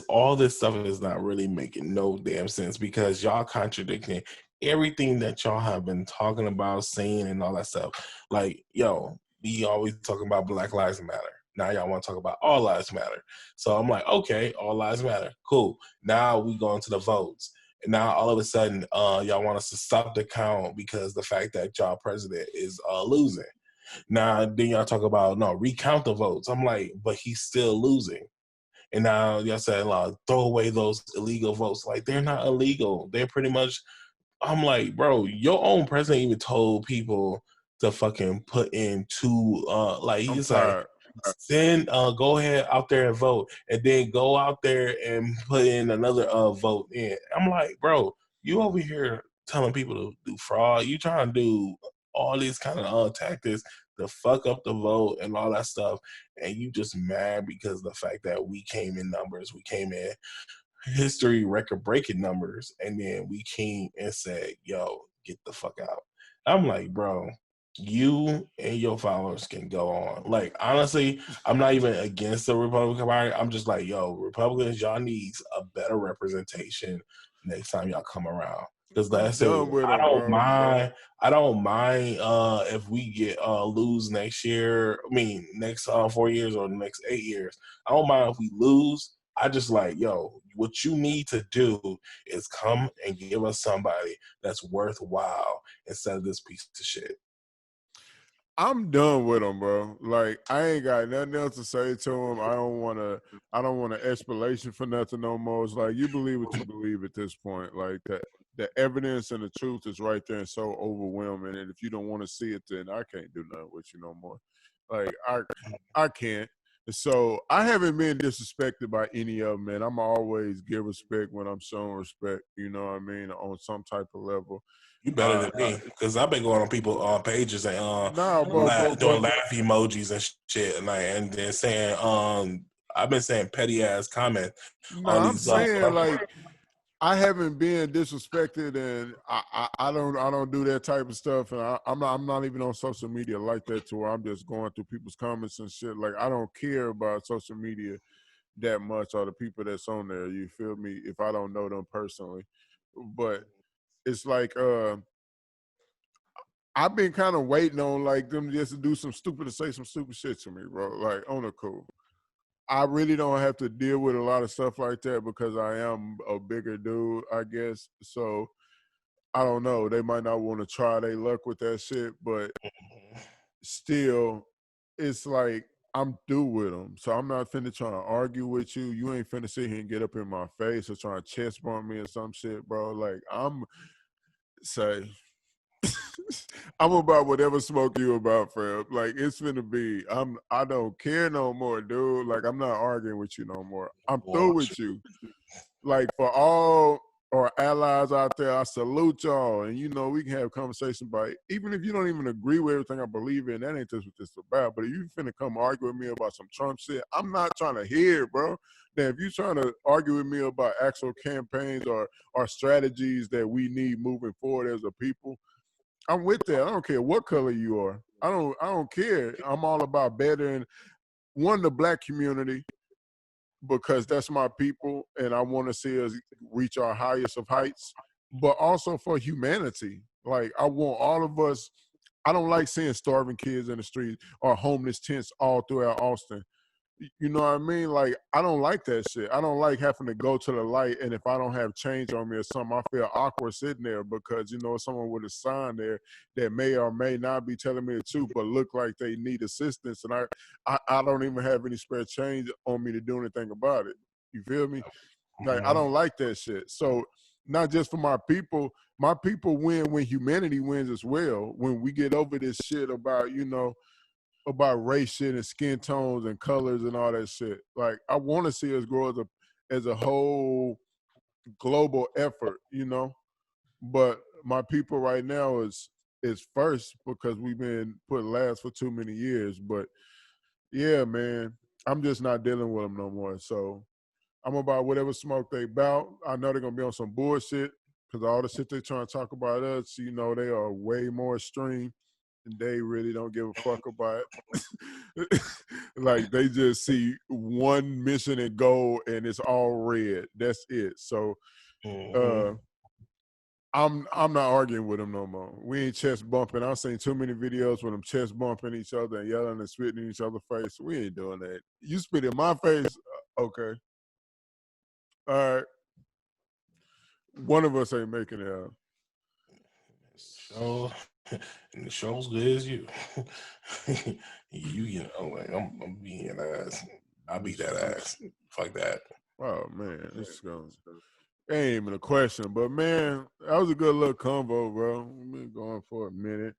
Speaker 3: all this stuff is not really making no damn sense, because y'all contradicting everything that y'all have been talking about, saying, and all that stuff. Like, yo, we always talking about Black Lives Matter. Now y'all want to talk about all lives matter. So I'm like, okay, all lives matter. Cool. Now we go into the votes. And now all of a sudden, y'all want us to stop the count because the fact that y'all president is losing. Now then y'all talk about recount the votes. I'm like, but he's still losing. And now y'all say, throw away those illegal votes. Like, they're not illegal. They're pretty much, I'm like, bro, your own president even told people to fucking put in two, he's like, go ahead out there and vote, and then go out there and put in another vote in. I'm like, bro, you over here telling people to do fraud. You trying to do all these kind of tactics to fuck up the vote and all that stuff, and you just mad because the fact that we came in numbers, we came in history record breaking numbers, and then we came and said, yo, get the fuck out. I'm like, bro, you and your followers can go on. Like, honestly, I'm not even against the Republican Party. I'm just like, yo, Republicans, y'all needs a better representation next time y'all come around. Because that's it. I don't mind if we get lose next year. I mean, next 4 years or the next 8 years. I don't mind if we lose. I just like, yo, what you need to do is come and give us somebody that's worthwhile instead of this piece of shit.
Speaker 2: I'm done with him, bro. Like, I ain't got nothing else to say to him. I don't want an explanation for nothing no more. It's like, you believe what you believe at this point. Like, the evidence and the truth is right there and so overwhelming. And if you don't want to see it, then I can't do nothing with you no more. Like, I can't. So I haven't been disrespected by any of them, man. I'm always give respect when I'm showing respect, you know what I mean, on some type of level.
Speaker 3: You better than me, because I've been going on people pages and
Speaker 2: Nah, bro,
Speaker 3: doing laugh emojis and shit, and then saying I've been saying petty ass comment on
Speaker 2: I'm
Speaker 3: these.
Speaker 2: saying like I haven't been disrespected, and I don't do that type of stuff, and I'm not even on social media like that to where I'm just going through people's comments and shit. Like, I don't care about social media that much or the people that's on there. You feel me? If I don't know them personally, but it's like I've been kind of waiting on like them just to do some stupid to say some stupid shit to me, bro. Like, on the cool. I really don't have to deal with a lot of stuff like that because I am a bigger dude, I guess. So I don't know. They might not want to try their luck with that shit, but still, it's like I'm through with them. So I'm not finna try to argue with you. You ain't finna sit here and get up in my face or try to chest bump me or some shit, bro. Like, I'm say I'm about whatever smoke you about, fam. Like, it's finna be. I don't care no more, dude. Like, I'm not arguing with you no more. I'm through with you. Like, for all our allies out there, I salute y'all. And you know, we can have conversation about it. Even if you don't even agree with everything I believe in, that ain't just what this is about. But if you finna come argue with me about some Trump shit, I'm not trying to hear it, bro. Now, if you trying to argue with me about actual campaigns or strategies that we need moving forward as a people, I'm with that. I don't care what color you are. I don't care. I'm all about bettering the black community because that's my people and I want to see us reach our highest of heights, but also for humanity. Like, I want all of us. I don't like seeing starving kids in the street or homeless tents all throughout Austin. You know what I mean? Like, I don't like that shit. I don't like having to go to the light, and if I don't have change on me or something, I feel awkward sitting there because, you know, someone with a sign there that may or may not be telling me the truth, but look like they need assistance, and I don't even have any spare change on me to do anything about it. You feel me? Like, I don't like that shit. So, not just for my people win when humanity wins as well. When we get over this shit about, you know, about race shit and skin tones and colors and all that shit. Like, I want to see us grow as a whole global effort, you know. But my people right now is first because we've been put last for too many years. But yeah, man, I'm just not dealing with them no more. So I'm about whatever smoke they bout. I know they're gonna be on some bullshit because all the shit they trying to talk about us, you know, they are way more extreme and they really don't give a fuck about it. Like, they just see one mission and goal and it's all red. That's it. So I'm not arguing with them no more. We ain't chest bumping. I've seen too many videos with them chest bumping each other and yelling and spitting in each other's face. We ain't doing that. You spit in my face, okay. All right. One of us ain't making it out.
Speaker 3: So, and the show's good as you. You know, like I'm beating that ass. I beat that ass. Fuck that.
Speaker 2: Oh man, it's going. Ain't even a question, but man, that was a good little convo, bro. We've been going for a minute.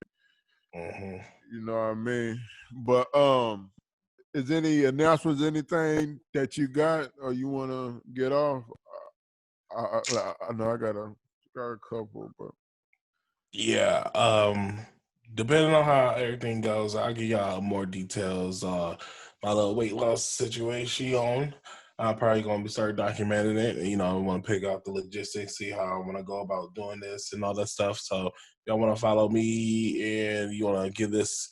Speaker 2: You know what I mean? But is any announcements, anything that you got or you want to get off? I know I got a couple, but
Speaker 3: yeah. Depending on how everything goes, I'll give y'all more details. My little weight loss situation. I'm probably gonna be start documenting it. You know, I want to pick out the logistics, see how I want to go about doing this and all that stuff. So, if y'all want to follow me and you want to give this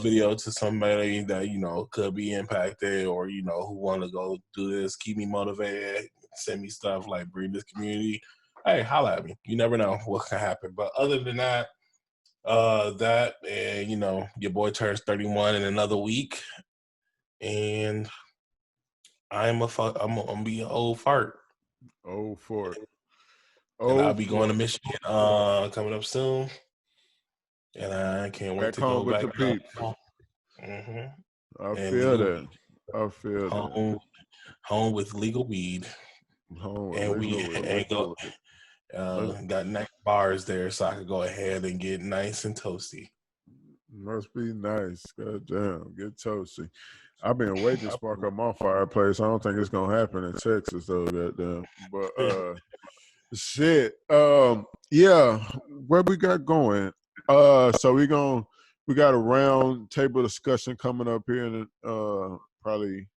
Speaker 3: video to somebody that you know could be impacted, or you know who want to go do this, keep me motivated, send me stuff like bring this community. Hey, holla at me. You never know what can happen. But other than that, and you know, your boy turns 31 in another week, and I'm gonna be an old fart.
Speaker 2: Oh, for it.
Speaker 3: And
Speaker 2: Oh,
Speaker 3: I'll be going
Speaker 2: for
Speaker 3: to
Speaker 2: it.
Speaker 3: Michigan coming up soon. And I can't wait
Speaker 2: Back
Speaker 3: to
Speaker 2: home
Speaker 3: go
Speaker 2: with
Speaker 3: back
Speaker 2: the peeps.
Speaker 3: home. Hmm.
Speaker 2: I
Speaker 3: And
Speaker 2: feel
Speaker 3: legal
Speaker 2: that. I feel that.
Speaker 3: home with legal weed.
Speaker 2: Home with
Speaker 3: And we
Speaker 2: legal weed.
Speaker 3: and go
Speaker 2: Must,
Speaker 3: got nice bars there so I could go ahead and get nice and toasty.
Speaker 2: must be nice. God damn. Get toasty. I've been waiting to spark up my fireplace. I don't think it's gonna happen in Texas though, goddamn. But shit. Yeah, where we got going? So we got a round table discussion coming up here in probably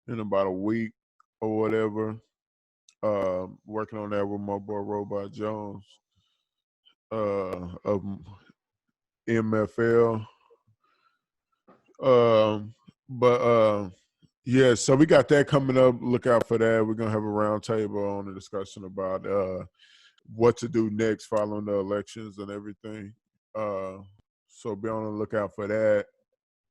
Speaker 2: in about a week or whatever. Working on that with my boy Robot Jones of MFL. But yeah, so we got that coming up. Look out for that. We're gonna have a round table on the discussion about what to do next following the elections and everything. So be on the lookout for that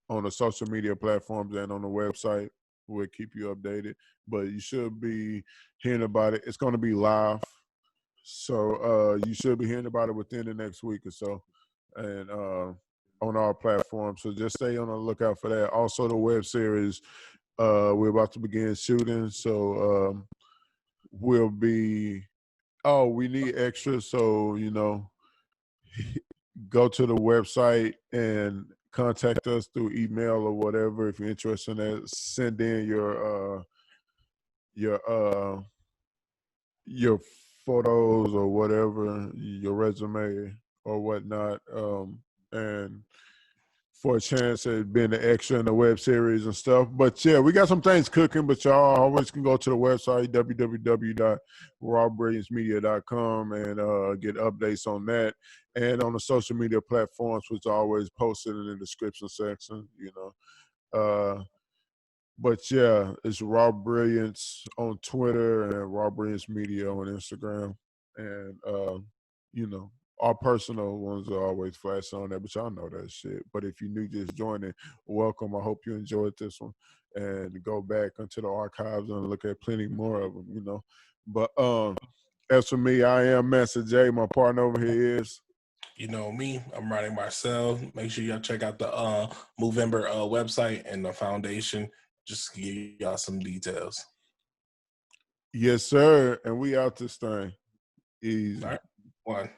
Speaker 2: on the social media platforms and on the website. We'll keep you updated. But you should be hearing about it. It's going to be live. So you should be hearing about it within the next week or so. And on our platform. So just stay on the lookout for that. Also, the web series, we're about to begin shooting. So we'll be, we need extras. So, go to the website and contact us through email or whatever if you're interested in that. Send in your photos or whatever, your resume or whatnot, and for a chance at being an extra in the web series and stuff. But yeah, we got some things cooking, but y'all always can go to the website, www.rawbrilliancemedia.com, and get updates on that. And on the social media platforms, which are always posted in the description section, But yeah, it's Raw Brilliance on Twitter and Raw Brilliance Media on Instagram. And, our personal ones are always flashing on there, but y'all know that shit. But if you new just joining, welcome. I hope you enjoyed this one. And go back into the archives and look at plenty more of them, But as for me, I am Mansa J. My partner over here is.
Speaker 3: You know me, I'm Ronny Marcel. Make sure y'all check out the Movember website and the foundation. Just to give y'all some details.
Speaker 2: Yes, sir. And we out this thing. Easy.
Speaker 3: All right. One.